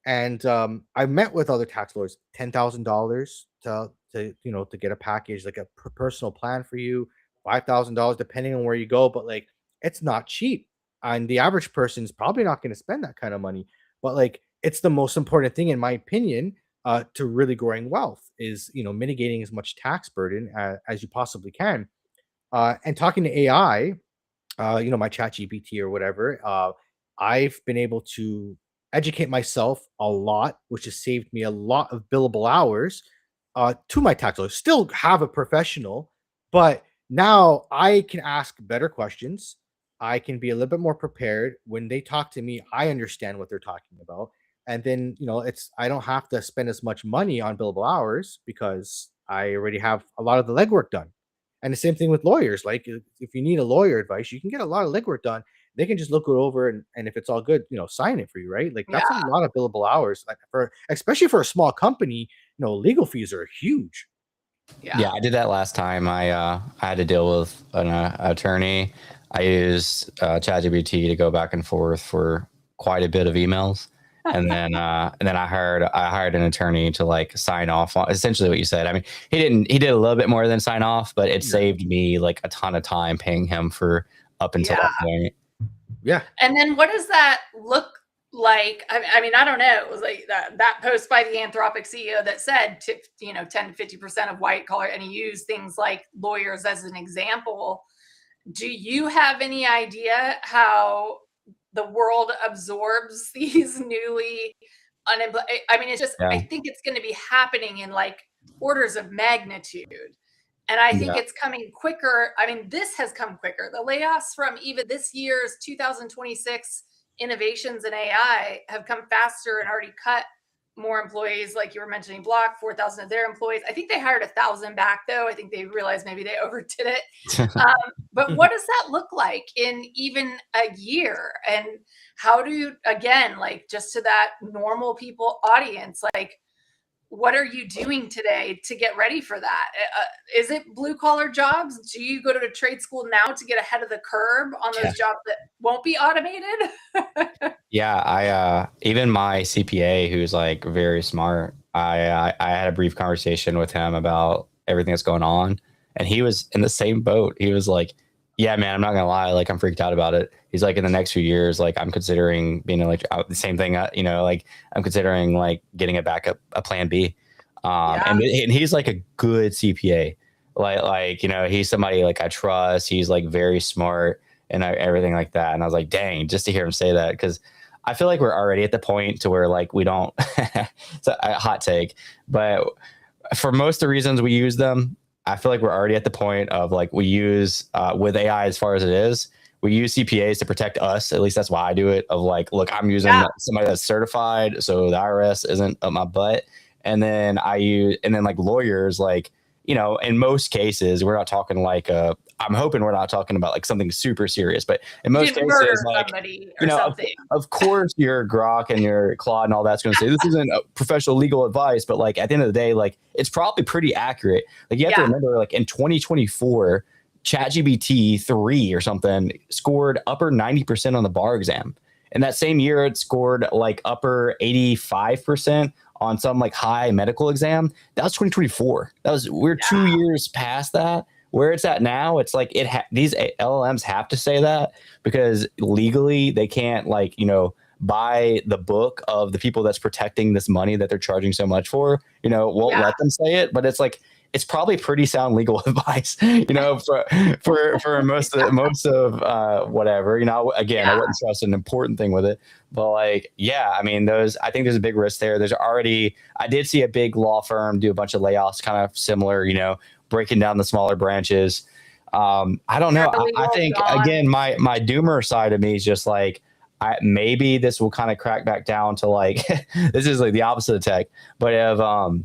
And I met with other tax lawyers, $10,000 to get a package, like a personal plan for you, $5,000 depending on where you go. But like, it's not cheap, and the average person is probably not going to spend that kind of money. But like, it's the most important thing, in my opinion, to really growing wealth is mitigating as much tax burden as you possibly can. And talking to AI, my chat GPT or whatever, I've been able to educate myself a lot, which has saved me a lot of billable hours to my tax lawyer. Still have a professional, but now I can ask better questions. I can be a little bit more prepared. When they talk to me, I understand what they're talking about. And then, I don't have to spend as much money on billable hours because I already have a lot of the legwork done. And the same thing with lawyers. Like if you need a lawyer advice, you can get a lot of legwork done. They can just look it over and if it's all good, sign it for you, right? Like that's a lot of billable hours. Like especially for a small company, legal fees are huge. Yeah, I did that last time. I had to deal with an attorney. I used ChatGPT to go back and forth for quite a bit of emails, and then I hired an attorney to like sign off on essentially what you said. I mean, he did a little bit more than sign off, but it saved me like a ton of time paying him for up until that point. Yeah. And then what does that look like? I mean, I don't know. It was like that post by the Anthropic CEO that said, 10 to 50% of white collar, and he used things like lawyers as an example. Do you have any idea how the world absorbs these newly unemployed. I mean, it's just, I Yeah. think it's going to be happening in like orders of magnitude. And I think Yeah. it's coming quicker. I mean, this has come quicker. The layoffs from even this year's 2026 innovations in AI have come faster and already cut more employees. Like you were mentioning, Block, 4,000 of their employees. I think they hired 1,000 back, though. I think they realized maybe they overdid it. But what does that look like in even a year? And how do you, again, like just to that normal people audience, like, what are you doing today to get ready for that? Is it blue collar jobs? Do you go to a trade school now to get ahead of the curve on Yeah. those jobs that won't be automated? Yeah, I even my CPA, who's like very smart, I had a brief conversation with him about everything that's going on, and he was in the same boat. He was like, "Yeah, man, I'm not gonna lie, like I'm freaked out about it." He's like, "In the next few years, like I'm considering being like the same thing, you know, like I'm considering like getting a backup, a plan B." Yeah. And he's like a good CPA, like you know, he's somebody like I trust. He's like very smart and everything like that. And I was like, dang, just to hear him say that, because I feel like we're already at the point to where like we don't. It's a hot take, but for most of the reasons we use them, I feel like we're already at the point of like we use with AI as far as it is. We use CPAs to protect us. At least that's why I do it. Of like, look, I'm using somebody that's certified, so the IRS isn't up my butt. And then like lawyers, like, you know, in most cases, we're not talking like I'm hoping we're not talking about like something super serious, but in most Didn't murder cases, like, somebody you or know, something. of course your Grok and your Claude and all that's going to say this isn't professional legal advice, but like at the end of the day, like it's probably pretty accurate. Like you have to remember, like in 2024, ChatGPT 3 or something scored upper 90% on the bar exam. And that same year, it scored like upper 85% on some like high medical exam. That was 2024. We're 2 years past that. Where it's at now, it's like these LLMs have to say that because legally they can't, like, you know, buy the book of the people that's protecting this money that they're charging so much for, you know, won't let them say it. But it's like, it's probably pretty sound legal advice, you know, for most of whatever, you know. Again, I wouldn't trust an important thing with it, but like, yeah, I mean, I think there's a big risk there. I did see a big law firm do a bunch of layoffs, kind of similar, you know, breaking down the smaller branches. I don't know. I think again, my doomer side of me is just like, maybe this will kind of crack back down to like this is like the opposite of tech, but of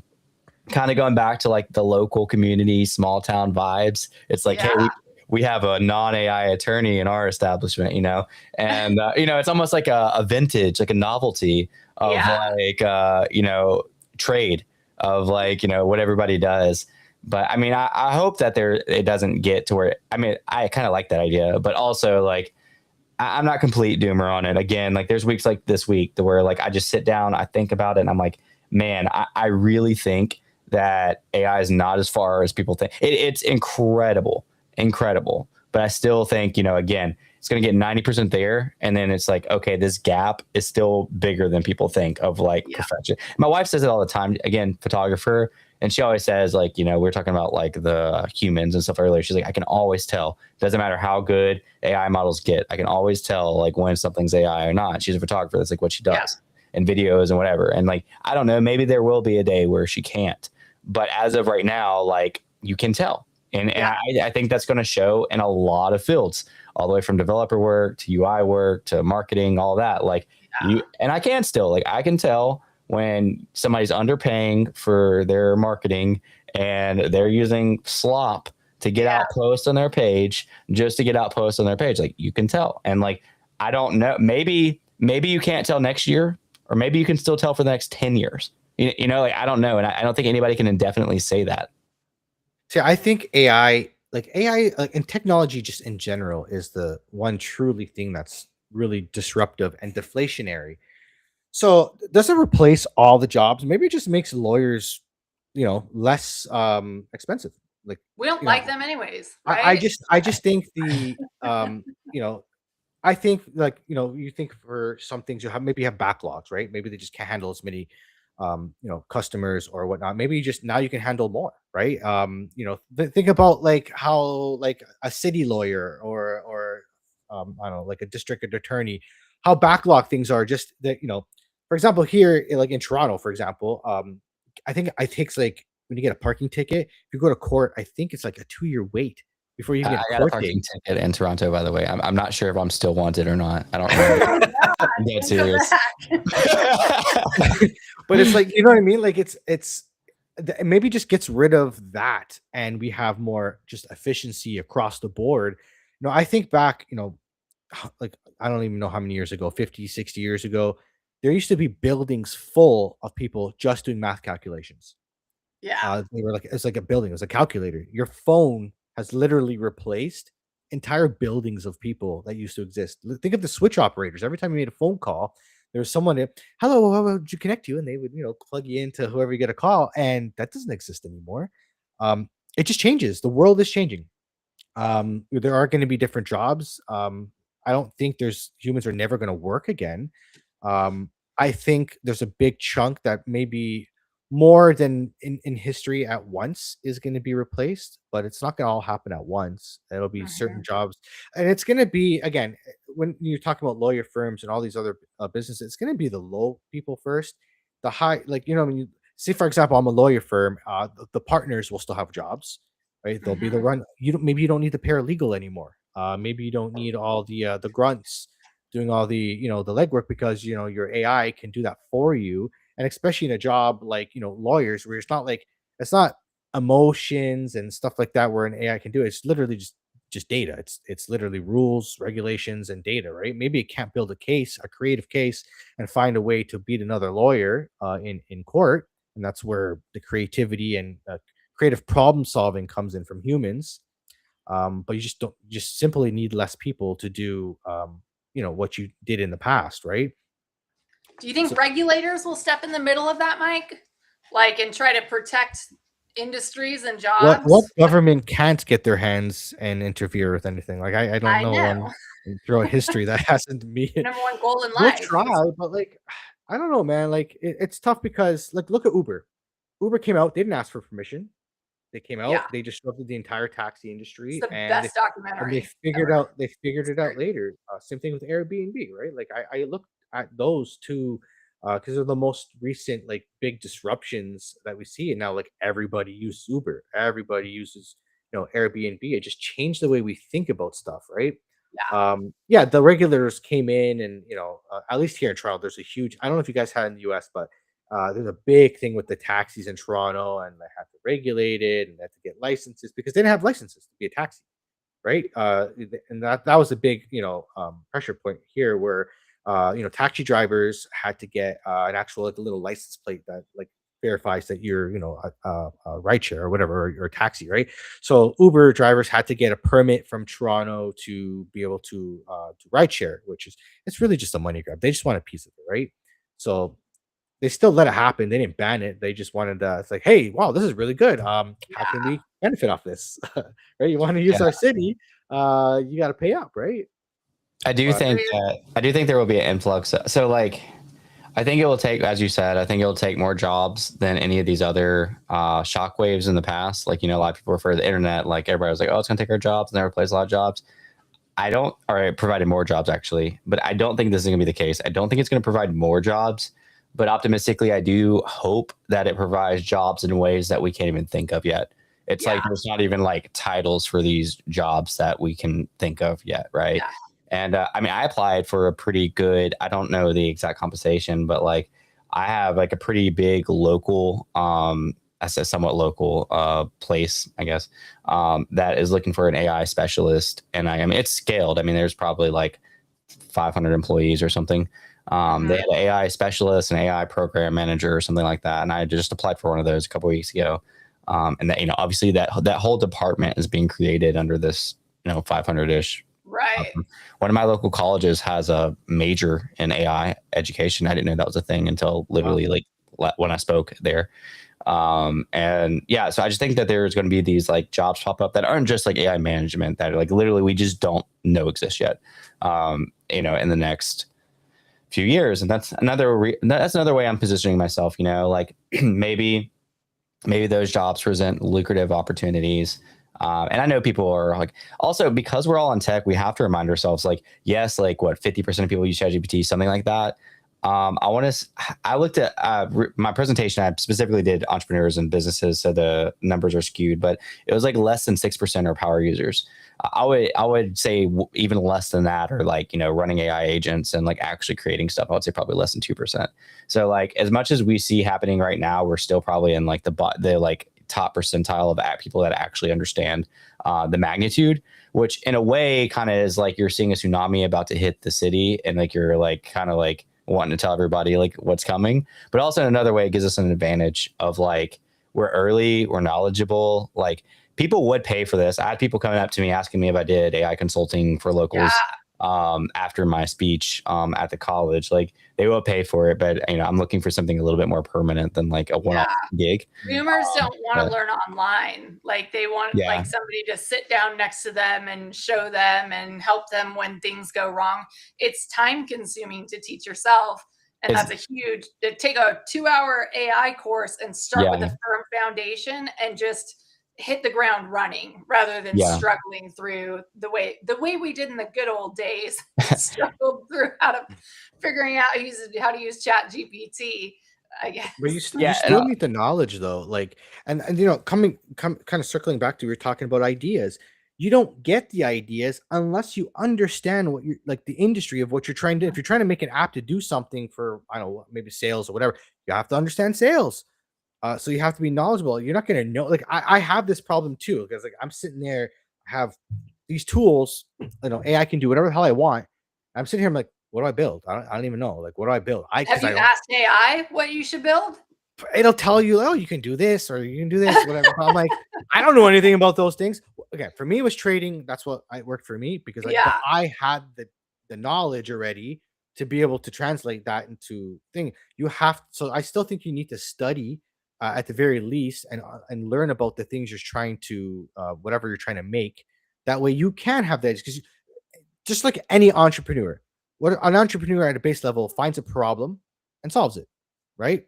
kind of going back to like the local community, small town vibes. It's like, hey, we have a non-AI attorney in our establishment, you know, and you know, it's almost like a vintage, like a novelty of like you know, trade of like, you know, what everybody does. But I mean, I hope that it doesn't get to where, I mean, I kind of like that idea, but also like, I'm not complete doomer on it. Again, like there's weeks like this week to where like I just sit down, I think about it, and I'm like, man, I really think that AI is not as far as people think. It's incredible, but I still think, you know, again, it's going to get 90% there, and then it's like, okay, this gap is still bigger than people think of like perfection. My wife says it all the time. Again, photographer. And she always says, like, you know, we are talking about like the humans and stuff earlier. She's like, I can always tell. Doesn't matter how good AI models get. I can always tell like when something's AI or not. She's a photographer. That's like what she does and videos and whatever. And like, I don't know, maybe there will be a day where she can't. But as of right now, like you can tell. And I think that's going to show in a lot of fields, all the way from developer work to UI work to marketing, all that. Like and I can tell when somebody's underpaying for their marketing and they're using slop to get out posts on their page, just to get out posts on their page. Like you can tell. And like, I don't know, maybe you can't tell next year, or maybe you can still tell for the next 10 years. You know, like, I don't know. And I don't think anybody can indefinitely say that. See, I think AI, like and technology just in general, is the one truly thing that's really disruptive and deflationary. So does it replace all the jobs? Maybe it just makes lawyers, you know, less expensive. Like we don't you know, like them anyways, right? I just think the you know, I think like, you know, you think for some things you have backlogs, right? Maybe they just can't handle as many you know, customers or whatnot. Maybe you just now you can handle more, right? You know, think about like how like a city lawyer or I don't know, like a district attorney, how backlog things are, just that, you know, for example, here, like in Toronto, for example, I think it takes like when you get a parking ticket, if you go to court, I think it's like a 2-year wait before you even get a I got a court date. parking ticket in Toronto, by the way. I'm not sure if I'm still wanted or not. I don't remember. Oh God, I'm dead don't serious. go back. But it's like, you know what I mean? Like maybe just gets rid of that and we have more just efficiency across the board. I think back, like I don't even know how many years ago, 50, 60 years ago, there used to be buildings full of people just doing math calculations. Yeah. They were like, it's like a building, it was a calculator. Your phone has literally replaced entire buildings of people that used to exist. Think of the switch operators. Every time you made a phone call, there was someone that, hello, how would you connect you? And they would, plug you into whoever you get a call, and that doesn't exist anymore. It just changes. The world is changing. There are going to be different jobs. I don't think there's humans are never going to work again. I think there's a big chunk that maybe more than in history at once is going to be replaced, but it's not going to all happen at once. It'll be certain Mhm. jobs, and it's going to be again when you're talking about lawyer firms and all these other businesses. It's going to be the low people first, the high, like when you say, for example, I'm a lawyer firm. The partners will still have jobs, right? They'll be the Mhm. run. Maybe you don't need the paralegal anymore. Maybe you don't need all the grunts doing all the the legwork because your AI can do that for you. And especially in a job like lawyers, where it's not emotions and stuff like that, where an AI can do it. It's literally just data. It's literally rules, regulations, and data, right? Maybe it can't build a creative case, and find a way to beat another lawyer in court, and that's where the creativity and creative problem solving comes in from humans. But you just simply need less people to do what you did in the past, right? Do you So think regulators will step in the middle of that, Mike? Like, and try to protect industries and what jobs? government can't get their hands and interfere with anything? Like I don't I know know. one throughout history that hasn't The made. number one goal in They'll life try, is, but like I don't know, man. Like it's tough because like look at Uber. Uber came out, they didn't ask for permission. They came yeah, out, they disrupted the entire taxi it's industry, the and best they documentary figured ever. out they figured it out later. Same thing with Airbnb, right? Like I looked at those two because they're the most recent like big disruptions that we see, and now like everybody uses Uber, everybody uses Airbnb. It just changed the way we think about stuff, right? Yeah. Yeah, the regulators came in, and at least here in Toronto, there's a huge. I don't know if you guys had it in the U.S., but there's a big thing with the taxis in Toronto, and they have to regulate it, and they have to get licenses because they didn't have licenses to be a taxi, right? And that was a big pressure point here, where taxi drivers had to get an actual like a little license plate that like verifies that you're a ride share or whatever, or a taxi, right? So Uber drivers had to get a permit from Toronto to be able to ride share, which is it's really just a money grab. They just want a piece of it, right? So they still let it happen. They didn't ban it. They just wanted it's like, hey, wow, this is really good. How can Yeah. we benefit off this? Right? You want to use Yeah. our city, you got to pay up, right? But Agreed. I do think there will be an influx. So like I think it will take, as you said, I think it'll take more jobs than any of these other shockwaves in the past. Like, a lot of people refer to the internet, like everybody was like, oh, it's going to take our jobs, and they replace a lot of jobs. I don't, or it provided more jobs actually, but I don't think this is going to be the case. I don't think it's going to provide more jobs, but optimistically, I do hope that it provides jobs in ways that we can't even think of yet. It's Yeah. like there's not even like titles for these jobs that we can think of yet, right? Yeah. And I mean, I applied for a pretty good, I don't know the exact compensation, but like I have like a pretty big local, I said somewhat local place, I guess, that is looking for an AI specialist. And I mean, it's scaled. I mean, there's probably like 500 employees or something. They Mhm. had an AI specialist, an AI program manager, or something like that. And I just applied for one of those a couple weeks ago. And that, obviously that whole department is being created under this, 500-ish. Right. One of my local colleges has a major in AI education. I didn't know that was a thing until wow. literally like when I spoke there. And yeah, so I just think that there's going to be these like jobs pop up that aren't just like AI management, that are like literally we just don't know exist yet. In the next few years, and that's another way I'm positioning myself. Like maybe those jobs present lucrative opportunities. And I know people are like, also because we're all in tech, we have to remind ourselves like, yes, like what 50% of people use ChatGPT, something like that. I looked at my presentation. I specifically did entrepreneurs and businesses, so the numbers are skewed, but it was like less than 6% are power users. I would say even less than that, or like, running AI agents and like actually creating stuff. I would say probably less than 2%. So like as much as we see happening right now, we're still probably in like the like top percentile of people that actually understand the magnitude, which in a way kind of is like you're seeing a tsunami about to hit the city, and like you're like kind of like wanting to tell everybody like what's coming. But also in another way, it gives us an advantage of like we're early, we're knowledgeable. Like people would pay for this. I had people coming up to me asking me if I did AI consulting for locals after my speech at the college. Like they will pay for it, but I'm looking for something a little bit more permanent than like a one-off gig. Boomers don't want to learn online. Like they want like somebody to sit down next to them and show them and help them when things go wrong. It's time consuming to teach yourself. And that's a huge, take a 2-hour AI course and start with a firm foundation and just hit the ground running rather than struggling through the way we did in the good old days. Struggled through figuring out how to use Chat GPT, I guess. But you still need the knowledge though. Like, and kind of circling back to, we were talking about ideas. You don't get the ideas unless you understand what you're like, the industry of what you're trying to do. If you're trying to make an app to do something for, I don't know, maybe sales or whatever, you have to understand sales. So you have to be knowledgeable. You're not going to know. Like I have this problem too, because like I'm sitting there, I have these tools, AI can do whatever the hell I want. I'm sitting here, I'm like, what do I build? I don't even know. Like, what do I build? Have you asked AI what you should build? It'll tell you, oh, you can do this or you can do this, whatever. I'm like, I don't know anything about those things. Okay, for me, it was trading. That's what worked for me, because I had the knowledge already to be able to translate that into thing. So I still think you need to study at the very least and learn about the things you're trying to whatever you're trying to make. That way you can have that, because just like any entrepreneur, what an entrepreneur at a base level finds a problem and solves it, right?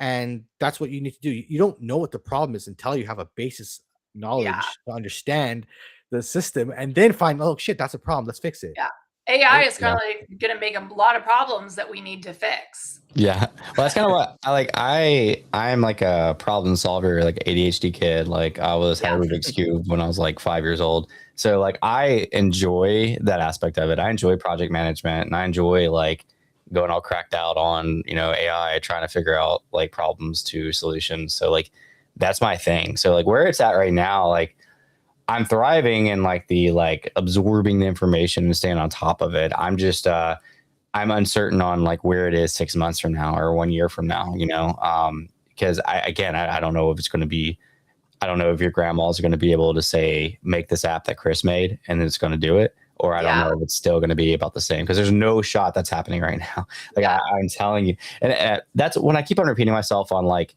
And that's what you need to do. You don't know what the problem is until you have a basis knowledge to understand the system, and then find, oh shit, that's a problem. Let's fix it. Yeah. AI is kind of like going to make a lot of problems that we need to fix. Yeah. Well, that's kind of what I like. I'm like a problem solver, like ADHD kid. Like I was had a Rubik's Cube when I was like 5 years old. So like I enjoy that aspect of it. I enjoy project management, and I enjoy like going all cracked out on, AI, trying to figure out like problems to solutions. So like that's my thing. So like where it's at right now, like I'm thriving in like the like absorbing the information and staying on top of it. I'm just I'm uncertain on like where it is 6 months from now or 1 year from now, because I don't know if it's going to be, I don't know if your grandma's going to be able to say, make this app that Chris made and it's going to do it. Or I don't know if it's still going to be about the same, because there's no shot that's happening right now. Like I'm telling you, and that's when I keep on repeating myself on like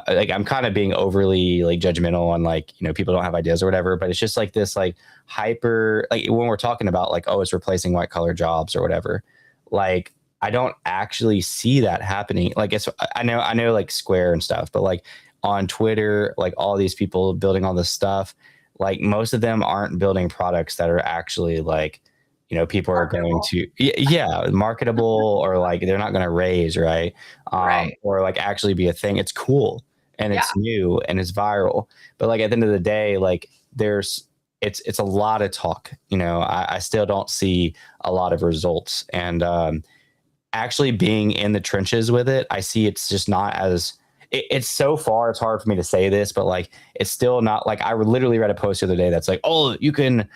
I'm kind of being overly like judgmental on like, people don't have ideas or whatever, but it's just like this like hyper, like when we're talking about like, oh, it's replacing white collar jobs or whatever, like I don't actually see that happening. Like I know like Square and stuff, but like on Twitter, like all these people building all this stuff, like most of them aren't building products that are actually like, people are going to, marketable, or like they're not going to raise, right? Or like actually be a thing. It's cool and it's new and it's viral. But like at the end of the day, like it's a lot of talk. I still don't see a lot of results. And actually being in the trenches with it, I see it's just not as it's so far. It's hard for me to say this, but like it's still not like I literally read a post the other day that's like, oh, you can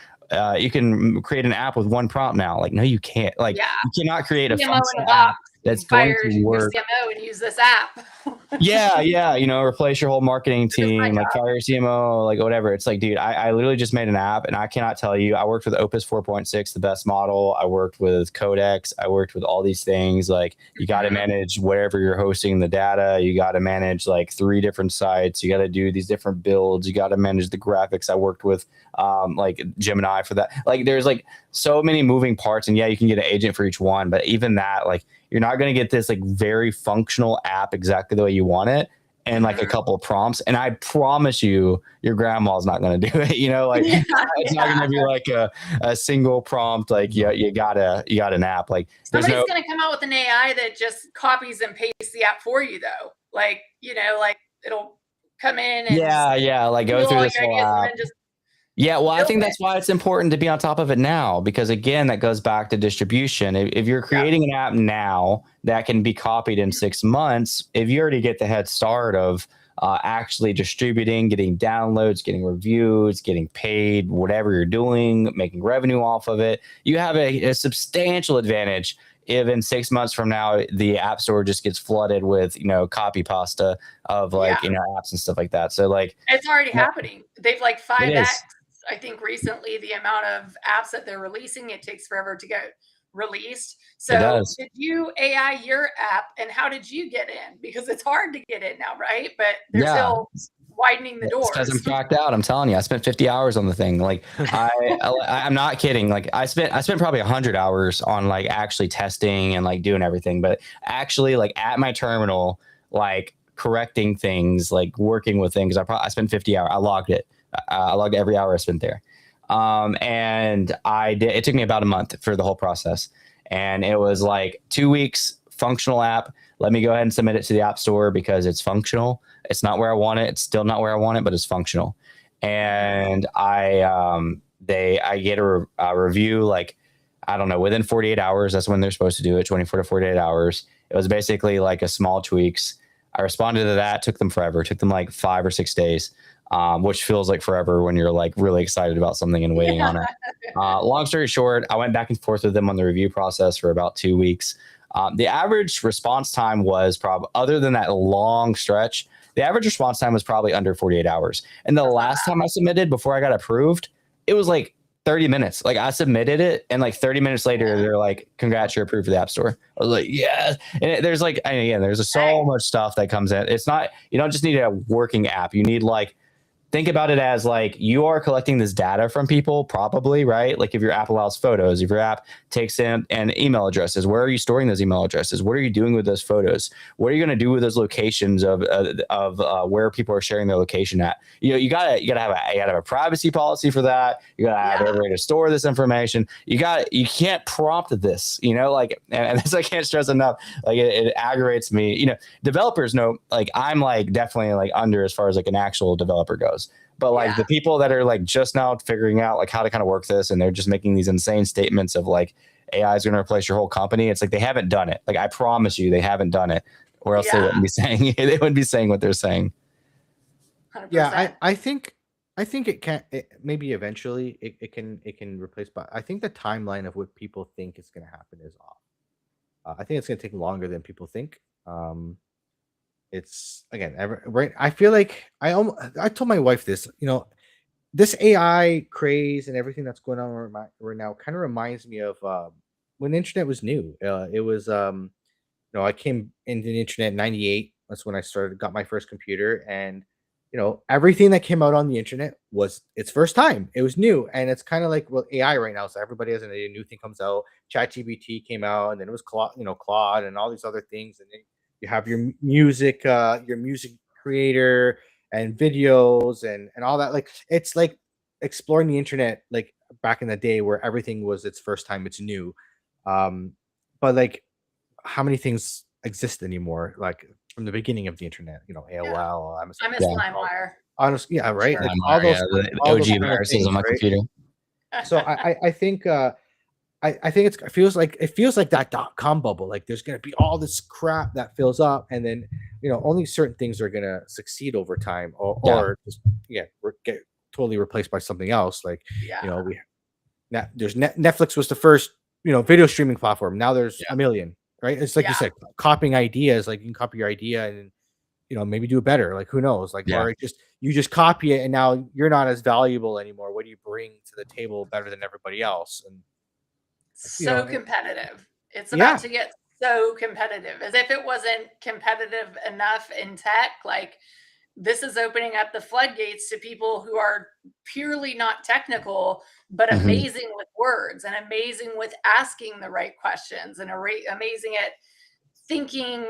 create an app with one prompt now. Like, no, you can't. Like, you cannot create a functional app that's going to work. Your CMO and use this app. Replace your whole marketing team, like fire your CMO, like whatever. It's like, dude, I literally just made an app, and I cannot tell you. I worked with Opus 4.6, the best model. I worked with Codex. I worked with all these things. Like, you got to manage whatever you're hosting the data. You got to manage like 3 different sites. You got to do these different builds. You got to manage the graphics. I worked with like Gemini for that. Like, there's like so many moving parts, and you can get an agent for each one, but even that, like, you're not going to get this like very functional app exactly the way you want it and like a couple of prompts, and I promise you, your grandma's not going to do it. Like it's not going to be like a single prompt. Like you got an app. Like somebody's going to come out with an AI that just copies and pastes the app for you, though. Like like it'll come in and like go through this whole app. and then just well, I think that's why it's important to be on top of it now, because again, that goes back to distribution. If you're creating an app now that can be copied in 6 months, if you already get the head start of actually distributing, getting downloads, getting reviews, getting paid, whatever you're doing, making revenue off of it, you have a substantial advantage. If in 6 months from now, the app store just gets flooded with, copy pasta of apps and stuff like that. So like it's already happening. They've like 5x, I think, recently the amount of apps that they're releasing. It takes forever to get released. So did you AI your app, and how did you get in? Because it's hard to get in now, right? But they're still widening the doors. Because I'm cracked out. I'm telling you, I spent 50 hours on the thing. Like I'm not kidding. Like I spent probably 100 hours on like actually testing and like doing everything, but actually like at my terminal, like correcting things, like working with things. I spent 50 hours. I logged it. I logged every hour I spent there. And it took me about a month for the whole process. And it was like 2 weeks, functional app. Let me go ahead and submit it to the app store because it's functional. It's not where I want it. It's still not where I want it, but it's functional. And I get a review, like, I don't know, within 48 hours. That's when they're supposed to do it, 24 to 48 hours. It was basically like a small tweaks. I responded to that. Took them forever. Took them like 5 or 6 days. Which feels like forever when you're like really excited about something and waiting on it. Long story short, I went back and forth with them on the review process for about 2 weeks. The average response time was probably, other than that long stretch, the average response time was probably under 48 hours. And the last time I submitted before I got approved, it was like 30 minutes. Like I submitted it, and like 30 minutes later, they're like, "Congrats, you're approved for the App Store." I was like, "Yeah." And there's like, again, there's so much stuff that comes in. It's not, you don't just need a working app. You need like, think about it as like you are collecting this data from people, probably, right? Like if your app allows photos, if your app takes in and email addresses, where are you storing those email addresses? What are you doing with those photos? What are you going to do with those locations of where people are sharing their location at? You gotta have a privacy policy for that. You gotta have a way to store this information. You can't prompt this, like, and this I can't stress enough. Like it aggravates me. Developers know, like I'm like definitely like under as far as like an actual developer goes. But like the people that are like just now figuring out like how to kind of work this, and they're just making these insane statements of like AI is going to replace your whole company. It's like they haven't done it. Like I promise you, they haven't done it, or else they wouldn't be saying they wouldn't be saying what they're saying. 100%. Yeah, I think it can. Maybe eventually it can replace, but I think the timeline of what people think is going to happen is off. I think it's going to take longer than people think. It's again, right. I feel like I told my wife this, this AI craze and everything that's going on right now kind of reminds me of when the internet was new. It was, I came into the internet in '98. That's when I got my first computer, and everything that came out on the internet was its first time. It was new, and it's kind of like AI right now. So everybody has a new thing comes out. ChatGPT came out, and then it was Claude, and all these other things, and then you have your music creator and videos and all that. Like it's like exploring the internet like back in the day where everything was its first time, it's new. But like how many things exist anymore? Like from the beginning of the internet, AOL, I miss LimeWire. Honestly, yeah, right. Sure, like all those, the all those OG kind of viruses things, on my right? computer. So I think I think it feels like that .com bubble. Like there's gonna be all this crap that fills up, and then only certain things are gonna succeed over time, or just get totally replaced by something else. Like there's Netflix was the first video streaming platform. Now there's a million, right? It's like you said, copying ideas. Like you can copy your idea and maybe do it better. Like who knows? Like or you just copy it, and now you're not as valuable anymore. What do you bring to the table better than everybody else? And so competitive. It's about to get so competitive, as if it wasn't competitive enough in tech. Like this is opening up the floodgates to people who are purely not technical, but amazing with words and amazing with asking the right questions and amazing at thinking,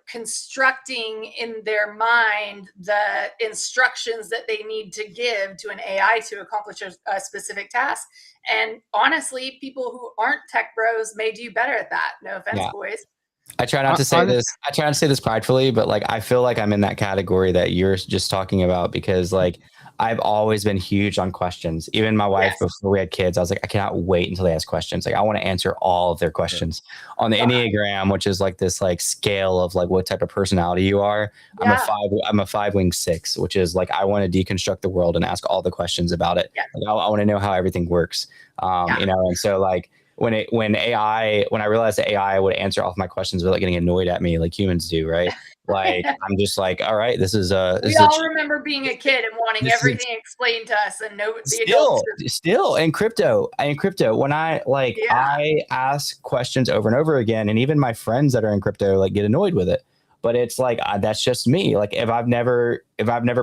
constructing in their mind the instructions that they need to give to an AI to accomplish a specific task. And honestly, people who aren't tech bros may do better at that. No offense, Yeah. boys. I try not to say this. I try not to say this pridefully, but like I feel like I'm in that category that you're just talking about because like I've always been huge on questions. Even my wife, Yes. before we had kids, I was like, I cannot wait until they ask questions. Like I want to answer all of their questions on the Enneagram, which is like this like scale of like what type of personality you are. Yeah. I'm a 5-wing-6, which is like I want to deconstruct the world and ask all the questions about it. Yeah. Like, I want to know how everything works. And so like when I realized that AI would answer all of my questions without getting annoyed at me like humans do, right? Like I'm just like, all right, this is we all remember being a kid and wanting everything explained to us, and still in crypto when I ask questions over and over again, and even my friends that are in crypto like get annoyed with it. But it's like that's just me. Like if I've never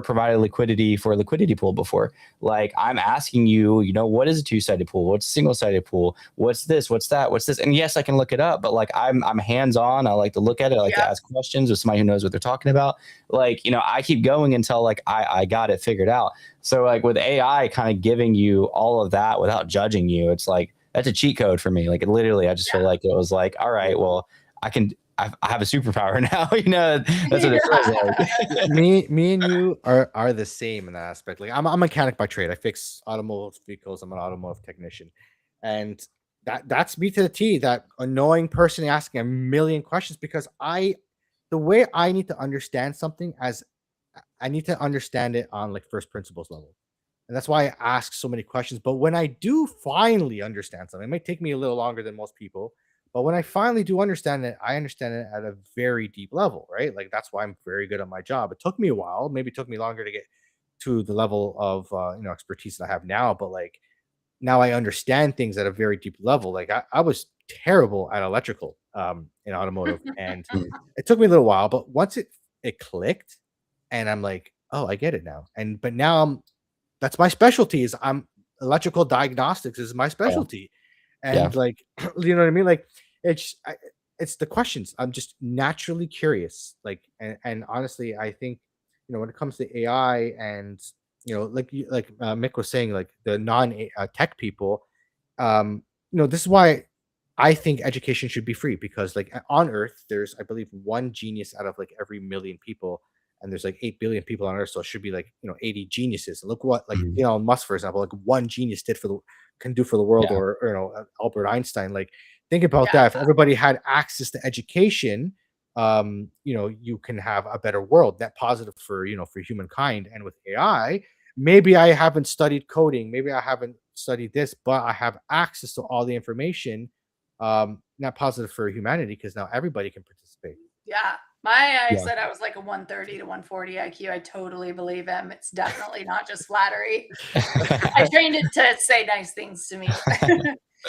provided liquidity for a liquidity pool before, like I'm asking you, what is a 2-sided pool? What's a single-sided pool? What's this? What's that? What's this? And yes, I can look it up, but like I'm hands-on. I like to look at it. I like to ask questions with somebody who knows what they're talking about. Like, I keep going until like I got it figured out. So like with AI kind of giving you all of that without judging you, it's like that's a cheat code for me. Like literally, I just feel like it was like, all right, well, I have a superpower now. That's what it feels like. me and you are the same in that aspect. Like I'm a mechanic by trade. I fix automotive vehicles. I'm an automotive technician, and that's me to the T. That annoying person asking a million questions because the way I need to understand something as I need to understand it on like first principles level. And that's why I ask so many questions. But when I do finally understand something, it might take me a little longer than most people. But when I finally do understand it, I understand it at a very deep level, right? Like that's why I'm very good at my job. It took me a while, maybe it took me longer to get to the level of expertise that I have now. But like now I understand things at a very deep level. Like I was terrible at electrical in automotive, and it took me a little while. But once it clicked, and I'm like, oh, I get it now. But now that's my specialty. Is I'm electrical diagnostics is my specialty. And like, you know what I mean? Like it's the questions. I'm just naturally curious. Like, and honestly, I think, when it comes to AI and, like Mick was saying, like the non-tech people, this is why I think education should be free, because like on Earth, there's, I believe, one genius out of like every million people. And there's like 8 billion people on Earth. So it should be like, 80 geniuses. And look what, like, Elon Musk, for example, like one genius can do for the world, or Albert Einstein. Like think about that. If everybody had access to education, you can have a better world. That positive for for humankind. And with AI, maybe I haven't studied coding, maybe I haven't studied this, but I have access to all the information. Not positive for humanity, because now everybody can participate. I said I was like a 130 to 140 IQ. I totally believe him. It's definitely not just flattery. I trained it to say nice things to me.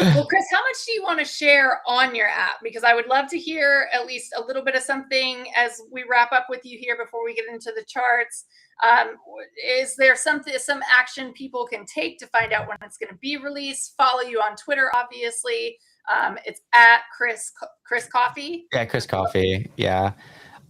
Well, Chris, how much do you want to share on your app? Because I would love to hear at least a little bit of something as we wrap up with you here before we get into the charts. Is there some action people can take to find out when it's going to be released? Follow you on Twitter, obviously. It's at Chris Coffee. Yeah, Chris Coffee. Yeah.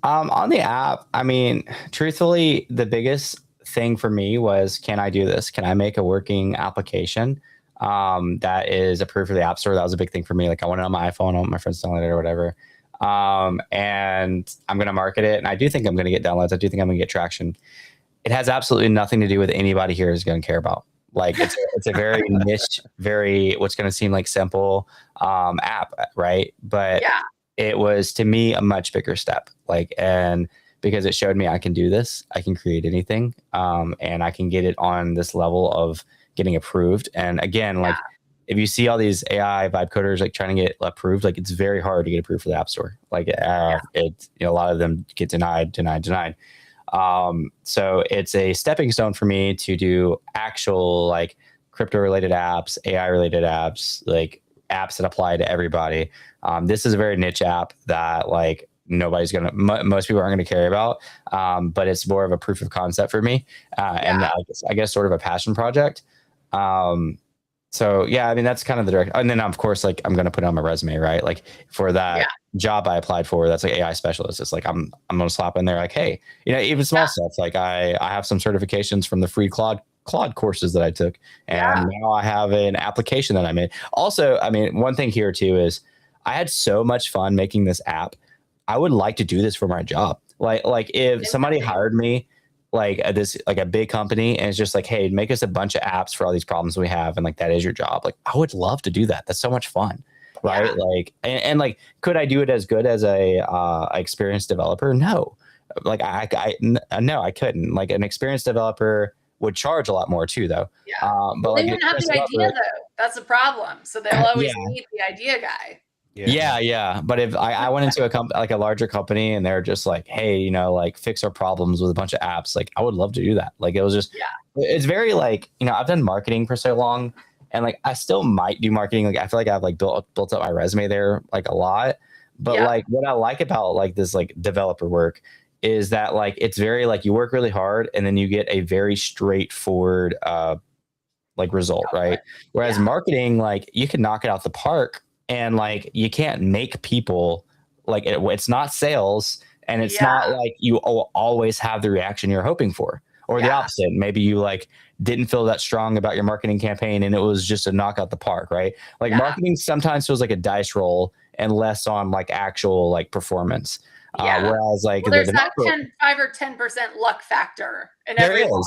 On the app, I mean, truthfully, the biggest thing for me was, can I do this? Can I make a working application that is approved for the App Store? That was a big thing for me. Like I want it on my iPhone, I want my friends to download it or whatever. And I'm going to market it. And I do think I'm going to get downloads. I do think I'm going to get traction. It has absolutely nothing to do with anybody here is going to care about. Like it's a very niche, very what's going to seem like simple app, right? But it was, to me, a much bigger step. Like, and because it showed me I can do this, I can create anything, and I can get it on this level of getting approved. And again, like if you see all these AI vibe coders like trying to get approved, like it's very hard to get approved for the App Store. Like it's a lot of them get denied. So it's a stepping stone for me to do actual like crypto related apps, AI related apps, like apps that apply to everybody. This is a very niche app that like most people aren't going to care about. But it's more of a proof of concept for me. And I guess sort of a passion project. So yeah, I mean that's kind of the direct. And then of course, like I'm gonna put it on my resume, right? Like for that job I applied for, that's like AI specialist. It's like I'm gonna slap in there like, hey, even small stuff. Like I have some certifications from the free Claude courses that I took, and now I have an application that I made. Also, I mean, one thing here too is I had so much fun making this app. I would like to do this for my job. Like if somebody hired me like this like a big company and it's just like, hey, make us a bunch of apps for all these problems we have, and like that is your job, like I would love to do that. That's so much fun, right? Like and like could I do it as good as a experienced developer? No. Like no, I couldn't. Like an experienced developer would charge a lot more too though. But they like wouldn't have the idea though. That's the problem. So they'll always need the idea guy. Yeah. But if I went into a company, like a larger company, and they're just like, hey, like fix our problems with a bunch of apps, like I would love to do that. Like it was just, it's very like, I've done marketing for so long, and like I still might do marketing. Like I feel like I've like built up my resume there like a lot. But like what I like about like this like developer work is that like it's very like you work really hard and then you get a very straightforward like result, right? Whereas marketing, like you can knock it out the park. And like you can't make people like it's not sales, and it's not like you always have the reaction you're hoping for, or the opposite. Maybe you like didn't feel that strong about your marketing campaign and it was just a knock out the park, right? Like marketing sometimes feels like a dice roll and less on like actual like performance. Whereas like there's that 5 or 10% luck factor in every one.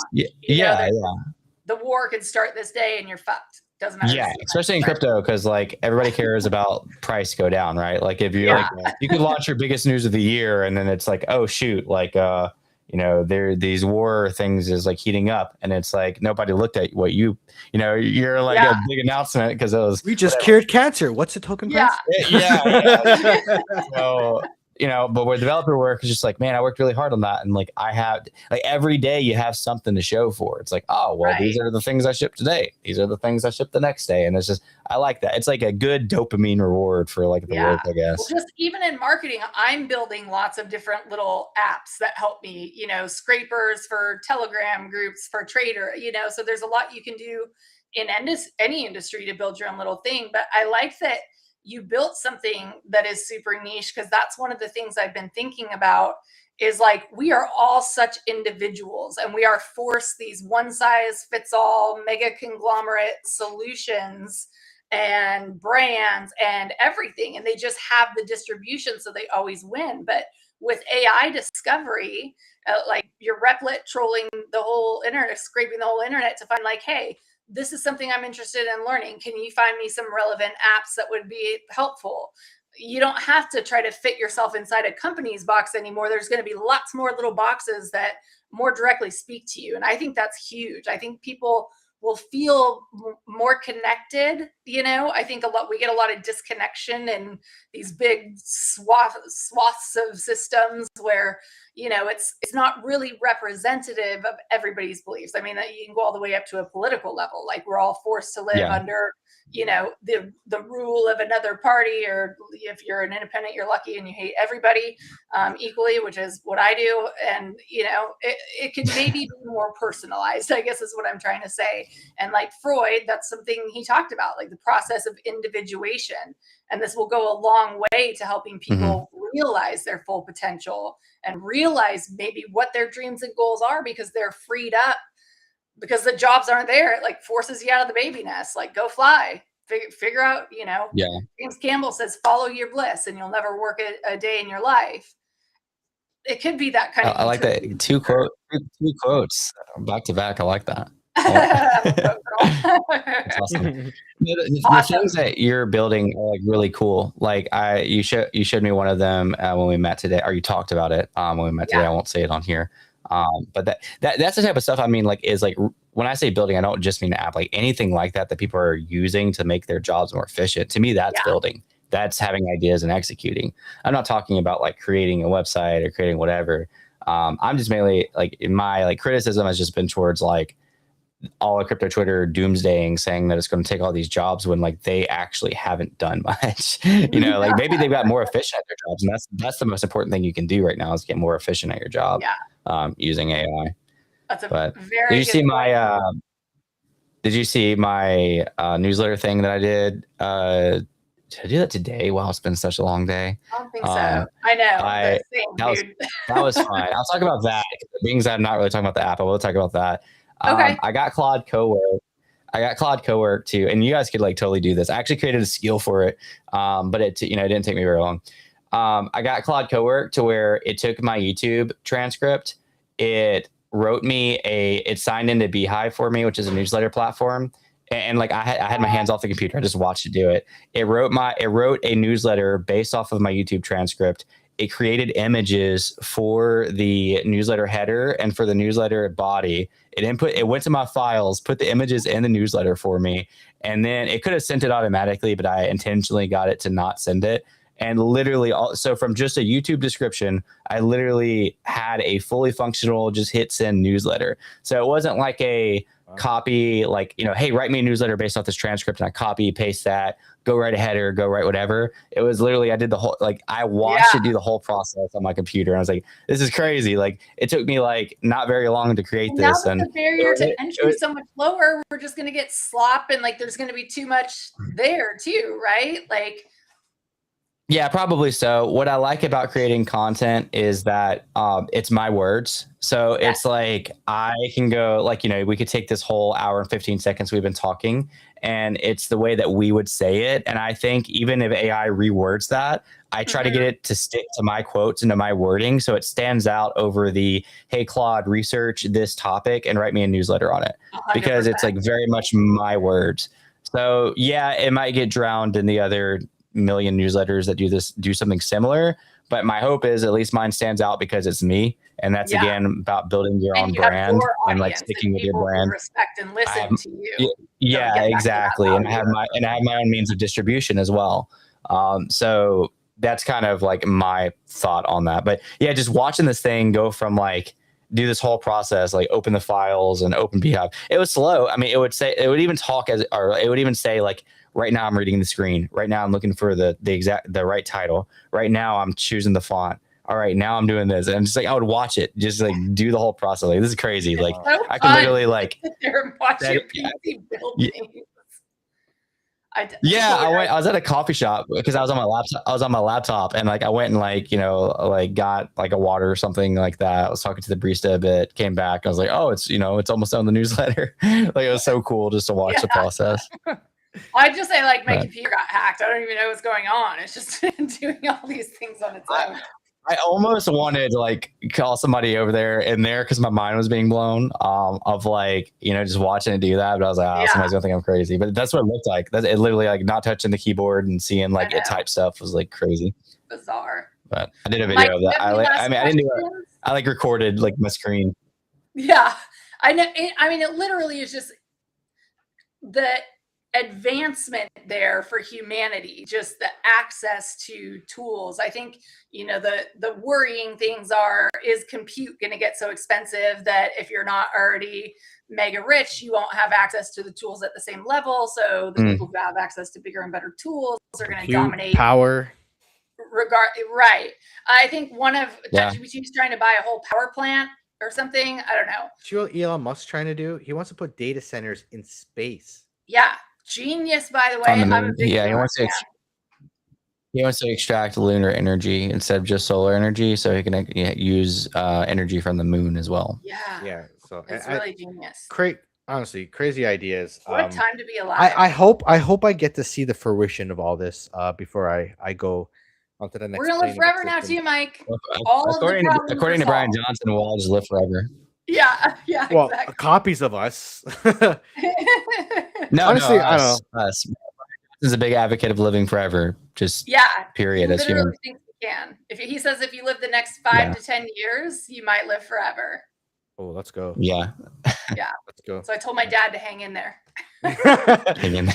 The war could start this day and you're fucked. Doesn't matter. Yeah, especially in crypto, because like everybody cares about price go down, right? Like if you like you could launch your biggest news of the year and then it's like, oh shoot, like there these war things is like heating up, and it's like nobody looked at what you're like a big announcement because it was we just cured cancer. What's the token price? So but where developer work is just like, man, I worked really hard on that, and like I have like every day you have something to show for. It's like, oh well, these are the things I shipped today. These are the things I shipped the next day, and it's just I like that. It's like a good dopamine reward for like the work, I guess. Well, just even in marketing, I'm building lots of different little apps that help me. Scrapers for Telegram groups for Trader. So there's a lot you can do in any industry to build your own little thing. But I like that you built something that is super niche, because that's one of the things I've been thinking about is like we are all such individuals and we are forced these one size fits all mega conglomerate solutions and brands and everything, and they just have the distribution so they always win. But with AI discovery, like your Replit trolling the whole internet, scraping the whole internet to find like, hey, this is something I'm interested in learning. Can you find me some relevant apps that would be helpful? You don't have to try to fit yourself inside a company's box anymore. There's going to be lots more little boxes that more directly speak to you. And I think that's huge. I think people will feel more connected. I think we get a lot of disconnection in these big swaths of systems where, it's not really representative of everybody's beliefs. I mean, you can go all the way up to a political level. Like we're all forced to live under, the rule of another party, or if you're an independent, you're lucky and you hate everybody equally, which is what I do. And, it can maybe be more personalized, I guess is what I'm trying to say. And like Freud, that's something he talked about, like the process of individuation. And this will go a long way to helping people realize their full potential and realize maybe what their dreams and goals are, because they're freed up, because the jobs aren't there. It like forces you out of the baby nest, like go fly, figure out, James Campbell says, follow your bliss and you'll never work a day in your life. It could be that kind of. I like that. Two quotes back to back. I like that. That's awesome. The things that you're building are like really cool. Like you showed me one of them when we met today, or you talked about it when we met today. I won't say it on here. But that's the type of stuff I mean, like is like when I say building, I don't just mean an app, like anything like that people are using to make their jobs more efficient. To me, that's building. That's having ideas and executing. I'm not talking about like creating a website or creating whatever. I'm just mainly like my like criticism has just been towards like all of crypto Twitter doomsdaying, saying that it's going to take all these jobs when like they actually haven't done much. Like maybe they've got more efficient at their jobs, and that's the most important thing you can do right now is get more efficient at your job using AI. That's but very. did you see my Did you see my newsletter thing that I did? Did I do that today? Wow, it's been such a long day. I don't think so. I know. I The same, that was dude. that was fine. I'll talk about that. Being that I'm not really talking about the app, I will talk about that. Okay. I got Claude Cowork. I got Claude Cowork too, and you guys could like totally do this. I actually created a skill for it, but it it didn't take me very long. I got Claude Cowork to where it took my YouTube transcript, it wrote me it signed into Beehive for me, which is a newsletter platform. And like I had my hands off the computer. I just watched it do it. It wrote a newsletter based off of my YouTube transcript. It created images for the newsletter header and for the newsletter body. It went to my files, put the images in the newsletter for me, and then it could have sent it automatically, but I intentionally got it to not send it. And literally, so from just a YouTube description, I literally had a fully functional, just hit send newsletter. So it wasn't like a copy, like, hey, write me a newsletter based off this transcript, and I copy, paste that, go write a header, go write whatever. It was literally, I did the whole, like, I watched it do the whole process on my computer. And I was like, this is crazy. Like, it took me like not very long to create this. And the barrier to entry is so much lower, we're just going to get slop, and like there's going to be too much there too, right? Like, yeah, probably so. What I like about creating content is that it's my words. So it's like I can go, like, we could take this whole hour and 15 seconds we've been talking, and it's the way that we would say it. And I think even if AI rewords that, I try to get it to stick to my quotes and to my wording, so it stands out over the, hey, Claude, research this topic and write me a newsletter on it, 100%. because it's like very much my words. So yeah, it might get drowned in the other million newsletters that do something similar, but my hope is at least mine stands out because it's me, and that's again about building your own brand and like sticking with your brand. Respect and listen to you. Yeah, exactly. And I have my own means of distribution as well. So that's kind of like my thought on that. But yeah, just watching this thing go from like do this whole process, like open the files and open Beehive. It was slow. I mean, it would even say like, right now I'm reading the screen. Right now I'm looking for the right title. Right now I'm choosing the font. All right, now I'm doing this. And just like, I would watch it, just like do the whole process. Like, this is crazy. Like, so I can literally like sit there and watch your PC build things. I was at a coffee shop because I was on my laptop and like I went and like, like got like a water or something like that. I was talking to the barista a bit, came back. I was like, oh, it's, it's almost on the newsletter. Like, it was so cool just to watch the process. I just say like my computer got hacked. I don't even know what's going on. It's just doing all these things on its own. I almost wanted to like call somebody over there in there because my mind was being blown of like, just watching it do that. But I was like, somebody's gonna think I'm crazy. But that's what it looked like. It literally like not touching the keyboard and seeing like it type stuff was like crazy. Bizarre. But I did a video of that. I didn't do it. I like recorded like my screen. Yeah, I know. It literally is just the advancement there for humanity, just the access to tools. I think, the worrying things is compute going to get so expensive that if you're not already mega rich, you won't have access to the tools at the same level. So the people who have access to bigger and better tools are going to dominate power. Right. I think one of ChatGPT is trying to buy a whole power plant or something. I don't know. See what Elon Musk's trying to do? He wants to put data centers in space. Yeah. Genius, by the way. He wants to extract lunar energy instead of just solar energy, so he can use energy from the moon as well. Yeah. So it's really genius. Honestly, crazy ideas. What a time to be alive. I hope I get to see the fruition of all this before I go onto the next. We're gonna live forever now too, Mike. According to Brian Johnson, we'll all just live forever. Yeah. Well, exactly. copies of us. No, honestly, I don't know. Us. Is a big advocate of living forever. Just period. He As human. thinks he can. He says if you live the next 5 to 10 years, you might live forever. Oh, let's go. Yeah. Yeah. Let's go. So I told my dad to hang in there. Hang in.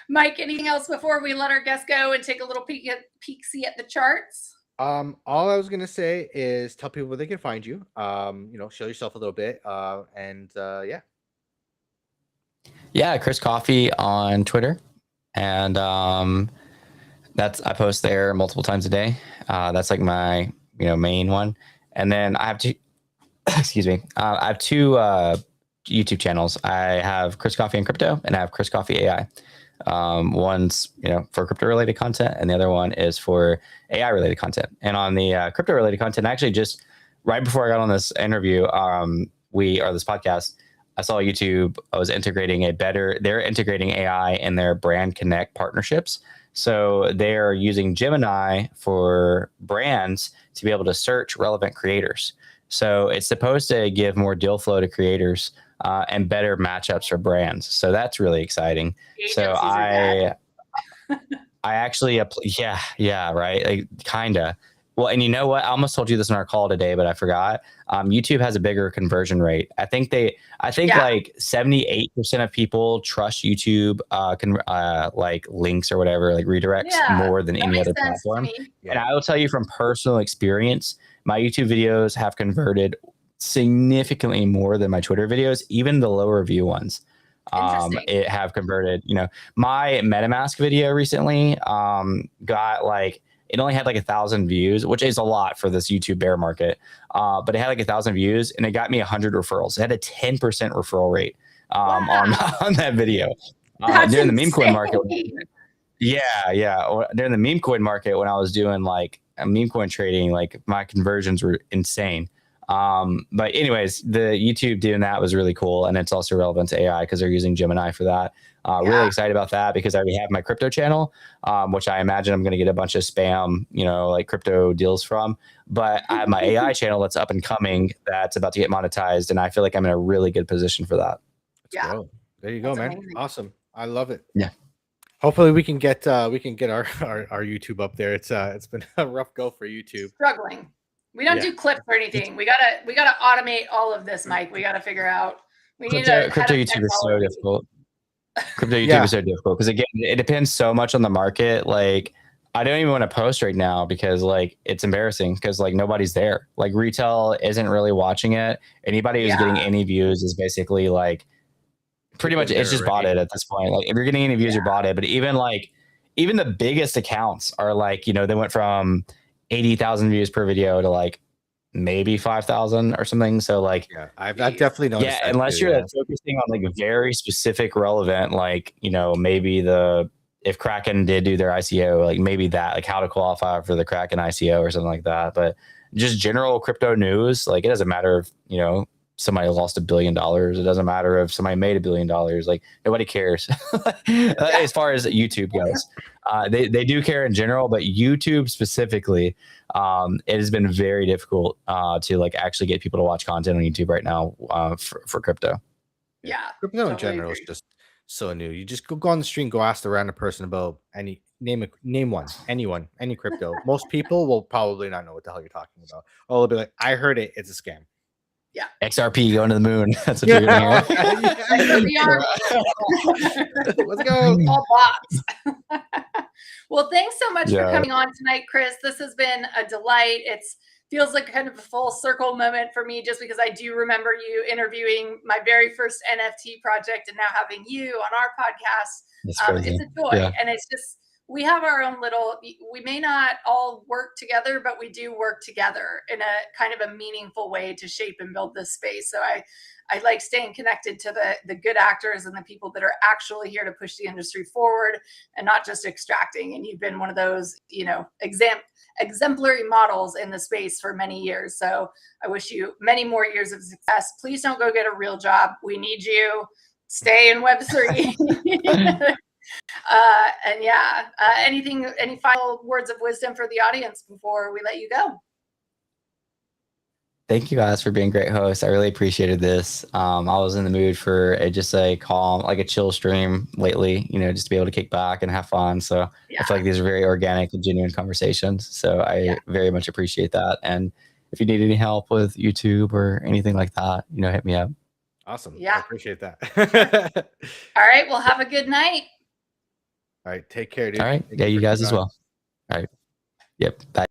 Mike, anything else before we let our guests go and take a little peek-see at the charts? All I was gonna say is tell people where they can find you. Show yourself a little bit. Yeah, Chris Coffee on Twitter, and I post there multiple times a day. That's like my main one, and then I have two. Excuse me. I have two YouTube channels. I have Chris Coffee and Crypto, and I have Chris Coffee AI. One's for crypto related content, and the other one is for AI related content. And on the crypto related content, actually, just right before I got on this interview, this podcast, I saw YouTube. I was integrating they're integrating AI in their brand connect partnerships. So they're using Gemini for brands to be able to search relevant creators. So it's supposed to give more deal flow to creators and better matchups for brands. So that's really exciting. So I actually, yeah, right. Like, kinda. Well, and you know what? I almost told you this in our call today, but I forgot. YouTube has a bigger conversion rate. I think like 78% of people trust YouTube like links or whatever, like redirects more than any other platform. And I will tell you from personal experience, my YouTube videos have converted significantly more than my Twitter videos, even the lower view ones. It have converted. My MetaMask video recently got like, it only had like 1,000 views, which is a lot for this YouTube bear market. But it had like 1,000 views and it got me 100 referrals. It had a 10% referral rate on that video. During the meme coin market. Yeah. During the meme coin market, when I was doing like meme coin trading, like my conversions were insane. But anyways, the YouTube doing that was really cool. And it's also relevant to AI because they're using Gemini for that. Really excited about that because I already have my crypto channel, which I imagine I'm going to get a bunch of spam, like crypto deals from. But I have my AI channel that's up and coming that's about to get monetized. And I feel like I'm in a really good position for that. There you go, man. Amazing. Awesome. I love it. Yeah. Hopefully we can get our YouTube up there. It's been a rough go for YouTube. Struggling. We don't do clips or anything. We gotta automate all of this, Mike. We gotta figure out. Crypto YouTube is so difficult. Crypto YouTube is so difficult because again, it depends so much on the market. Like, I don't even want to post right now because like it's embarrassing because like nobody's there. Like retail isn't really watching it. Anybody who's getting any views is basically like pretty much it's just bought it at this point. Like if you're getting any views, you bought it. But even the biggest accounts are like, they went from 80,000 views per video to like maybe 5,000 or something. So like, I've definitely noticed. Yeah, unless you're like focusing on like very specific relevant, like maybe if Kraken did do their ICO, like maybe that, like how to qualify for the Kraken ICO or something like that. But just general crypto news, like it doesn't matter if somebody lost $1 billion. It doesn't matter if somebody made $1 billion. Like nobody cares as far as YouTube goes. They do care in general, but YouTube specifically, it has been very difficult to like actually get people to watch content on YouTube right now for crypto. Yeah, crypto in general is just so new. You just go on the street and go ask the random person about name one, any crypto. Most people will probably not know what the hell you're talking about. Or they'll be like, I heard it, it's a scam. Yeah. XRP going to the moon. That's what you're gonna hear. Let's go. All bots. Well, thanks so much for coming on tonight, Chris. This has been a delight. It feels like kind of a full circle moment for me just because I do remember you interviewing my very first NFT project and now having you on our podcast. It's a joy. And it's just, we have our own we may not all work together, but we do work together in a kind of a meaningful way to shape and build this space. So I like staying connected to the good actors and the people that are actually here to push the industry forward and not just extracting. And you've been one of those, exemplary models in the space for many years. So I wish you many more years of success. Please don't go get a real job. We need you. Stay in Web3. Any final words of wisdom for the audience before we let you go? Thank you guys for being great hosts. I really appreciated this. I was in the mood for just a calm, like a chill stream lately, just to be able to kick back and have fun. So I feel like these are very organic and genuine conversations. So I very much appreciate that. And if you need any help with YouTube or anything like that, hit me up. Awesome. Yeah. I appreciate that. All right. Well, have a good night. All right. Take care, dude. All right. Yeah, you guys as well. All right. Yep. Bye.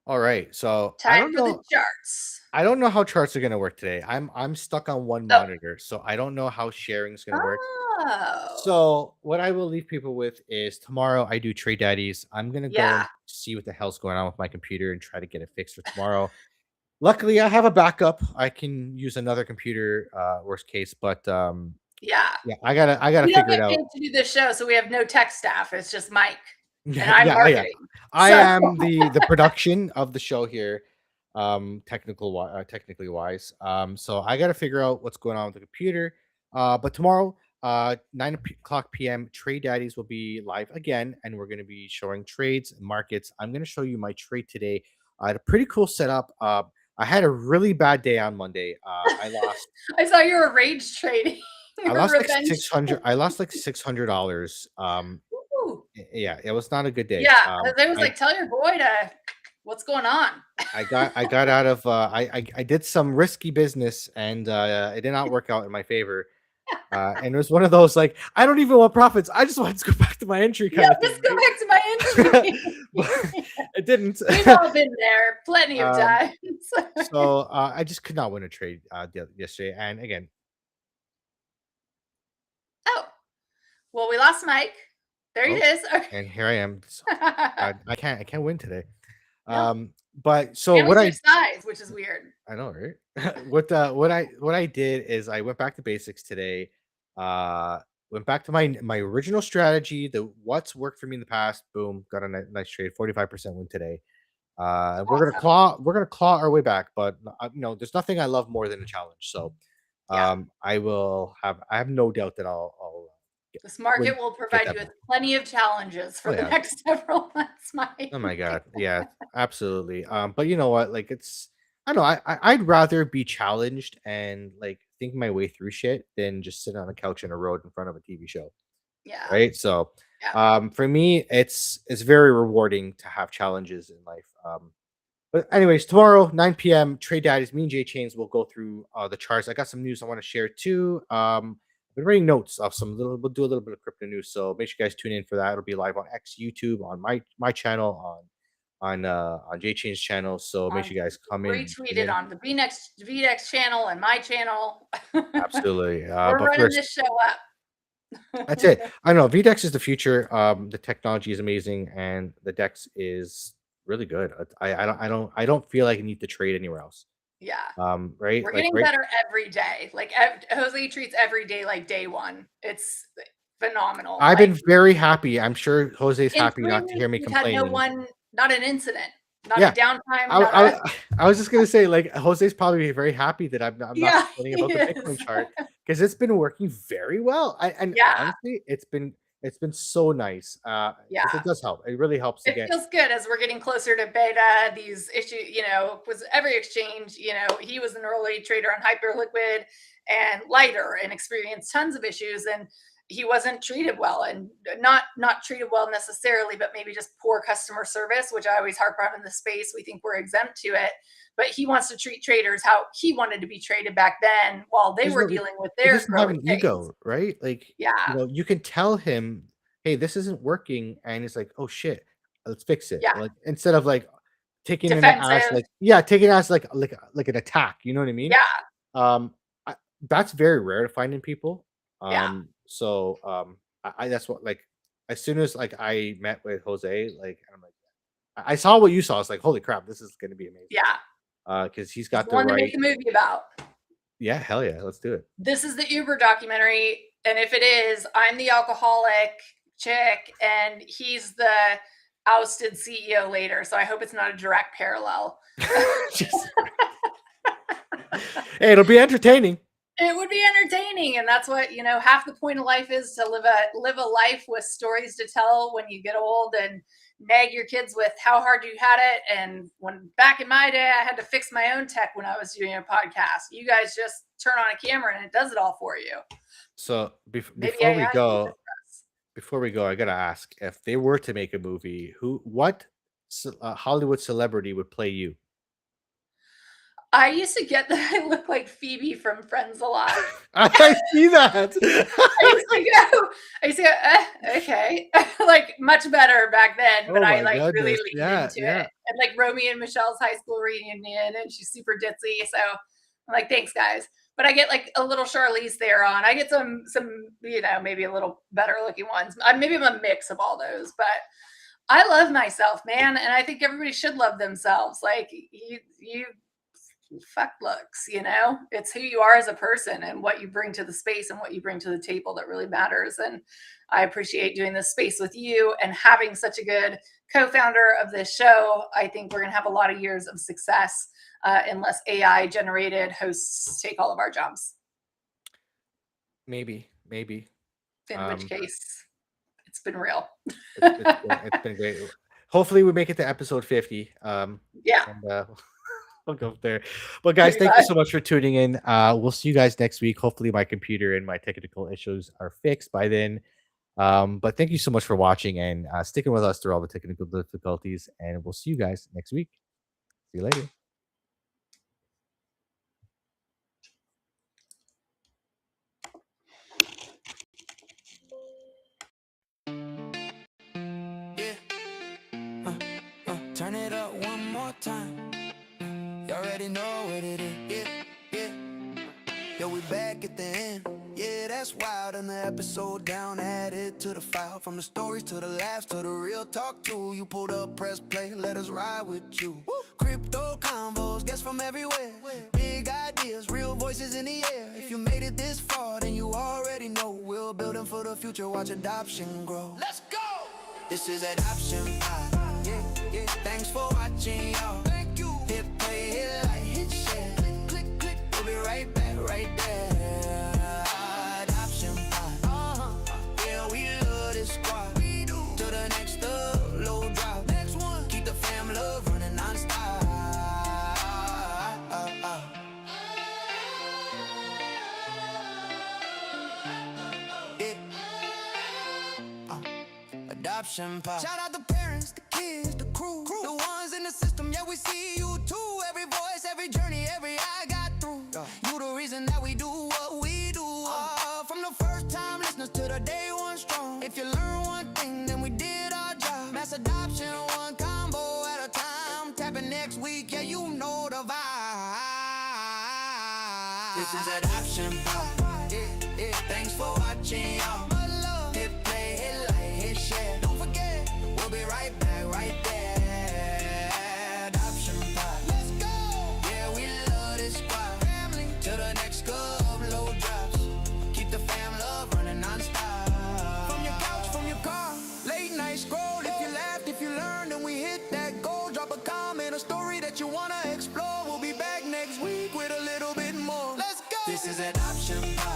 All right. So time for the charts. I don't know how charts are gonna work today. I'm stuck on one monitor, so I don't know how sharing is gonna work. So what I will leave people with is tomorrow I do Trade Daddies. I'm gonna go and see what the hell's going on with my computer and try to get it fixed for tomorrow. Luckily, I have a backup. I can use another computer, worst case, but Yeah. yeah, I gotta We don't figure it get out. paid to do this show, so we have no tech staff. It's just Mike and Yeah, I'm yeah, yeah. marketing. I So am the production of the show here, technically wise. So I got to figure out what's going on with the computer. But tomorrow, 9 o'clock p.m., Trade Daddies will be live again, and we're going to be showing trades and markets. I'm going to show you my trade today. I had a pretty cool setup. I had a really bad day on Monday. I lost. I saw you were rage trading. I Your lost like revenge. 600. I lost like $600. Ooh. Yeah, it was not a good day. Yeah, Jose was I like, "Tell your boy to what's going on." I got out of I did some risky business and it did not work out in my favor. And it was one of those like I don't even want profits. I just want to go back to my entry Yeah, kind of thing, just go back to my right? entry. But it didn't. We've all been there plenty of um, times. so I just could not win a trade yesterday. And again, Oh, well, we lost Mike. There he oh, is. and here I am. So, I can't win today. No, But so and what with your I size, which is weird. I know, right? What I did is I went back to basics today. Uh Went back to my original strategy, the what's worked for me in the past. Boom, got a nice trade, 45% win today. Awesome. We're gonna claw our way back, but there's nothing I love more than a challenge. So Yeah. I have no doubt that I'll This market win will get provide that you with back. plenty of challenges Oh for the yeah. next several months, Mike. Oh my god. Yeah, absolutely. But you know what? Like I don't know, I'd rather be challenged and like think my way through shit than just sit on a couch in a road in front of a TV show. Yeah. Right. So Yeah. for me it's very rewarding to have challenges in life. But anyways, tomorrow, 9 p.m., Trade Daddies, me and Jay Chains will go through the charts. I got some news I want to share too. I've been writing notes of we'll do a little bit of crypto news. So make sure you guys tune in for that. It'll be live on X, YouTube, on my channel, on Jay Chains channel. So make On sure you guys come in and tune retweeted in. on the VNext channel and my channel. Absolutely. We're But running first, this show up. that's it. I know VDEX is the future. The technology is amazing, and the Dex is really good. I don't feel like I need to trade anywhere else. Yeah. Right? We're Like getting right. better every day. Like Jose treats every day like day one. It's phenomenal. I've been Like very happy. I'm sure Jose's in happy three not to hear weeks, me we've had complaining. not an incident, not a Yeah, downtime, I, not a I, I was just gonna say, like, Jose's probably very happy that I'm not yeah, complaining he about the is. Bitcoin chart because it's been working very well. And Yeah, honestly, it's been so nice. Because yeah. it does help. It really helps to It get. feels good as we're getting closer to beta. These issues, was every exchange, he was an early trader on Hyperliquid and lighter and experienced tons of issues. And he wasn't treated well, and not treated well necessarily, but maybe just poor customer service, which I always harp on in the space. We think we're exempt to it, but he wants to treat traders how he wanted to be traded back then while they There's were no dealing with he their doesn't have growing an pains. ego, right? Like, Yeah, you can tell him, "Hey, this isn't working," and it's like, "Oh shit, let's fix it." yeah. Like instead of like taking it as Defensive. like yeah, taking it as like an attack. You know what I mean? Yeah, I, that's very rare to find in people. yeah, I that's what like as soon as like I met with Jose, like I'm like I saw what you saw. It's like holy crap, this is gonna be amazing. yeah. Because he's He's got the the one to make right. a movie about. Yeah, hell yeah, let's do it. This is the Uber documentary, and if it is, I'm the alcoholic chick, and he's the ousted CEO later. So I hope it's not a direct parallel. Jesus. Hey, it'll be entertaining. It would be entertaining, and that's what half the point of life is, to live a life with stories to tell when you get old, and nag your kids with how hard you had it. And when back in my day, I had to fix my own tech when I was doing a podcast. You guys just turn on a camera and it does it all for you. So Maybe AI can do this before we go, I gotta ask if they were to make a movie, what Hollywood celebrity would play you? I used to get that I look like Phoebe from Friends a lot. I see that. I used to go, okay. Like much better back then, but Oh I my like really goodness! leaned Yeah, into yeah. it. And like Romy and Michelle's high school reunion, and she's super ditzy. So I'm like, thanks guys. But I get like a little Charlize Theron. I get some maybe a little better looking ones. Maybe I'm a mix of all those, but I love myself, man, and I think everybody should love themselves. Like you fuck looks, you know, it's who you are as a person and what you bring to the space and what you bring to the table that really matters. And I appreciate doing this space with you and having such a good co-founder of this show. I think we're going to have a lot of years of success unless AI generated hosts take all of our jobs. Maybe. In which case, it's been real. It's been great. Hopefully we make it to episode 50. Yeah. And, we'll go there. But guys, thank you so much for tuning in. We'll see you guys next week. Hopefully my computer and my technical issues are fixed by then. But thank you so much for watching and sticking with us through all the technical difficulties. And we'll see you guys next week. See you later. Turn it up one more time. You already know what it is. Yeah. Yo, we back at the end. Yeah, that's wild. And the episode down, added to the file. From the stories to the laughs to the real talk too. You pulled up, press play, let us ride with you. Crypto combos, guests from everywhere. Big ideas, real voices in the air. If you made it this far, then you already know. We're building for the future, watch adoption grow. Let's go! This is Adoption Pod. Yeah. Thanks for watching, y'all. Thank you. Hit play, hit like, hit share. Click. We'll be right back, right there. Adoption Pod. Yeah, we love this squad. We do. To the next low drop. Next one. Keep the fam love running non-stop. Adoption Pod. Shout out the parents, the kids, the crew. The ones in the system, yeah, we see you too. Every voice, every journey, every eye got through. You the reason that we do what we do. From the first time listeners to the day one strong. If you learn one thing, then we did our job. Mass adoption, one combo at a time. Tapping next week, yeah, you know the vibe. This is Adoption Pod. Yeah. Thanks for watching, y'all. Hit play, hit like, hit share. Don't forget, we'll be right back, right there. Adoption Pod. Let's go. Yeah, we love this squad. Family to the next low drops. Keep the fam love running non-stop. From your couch, from your car, late night scroll. If you laughed, if you learned, and we hit that goal. Drop a comment, a story that you wanna explore. We'll be back next week with a little bit more. Let's go. This is Adoption Pod.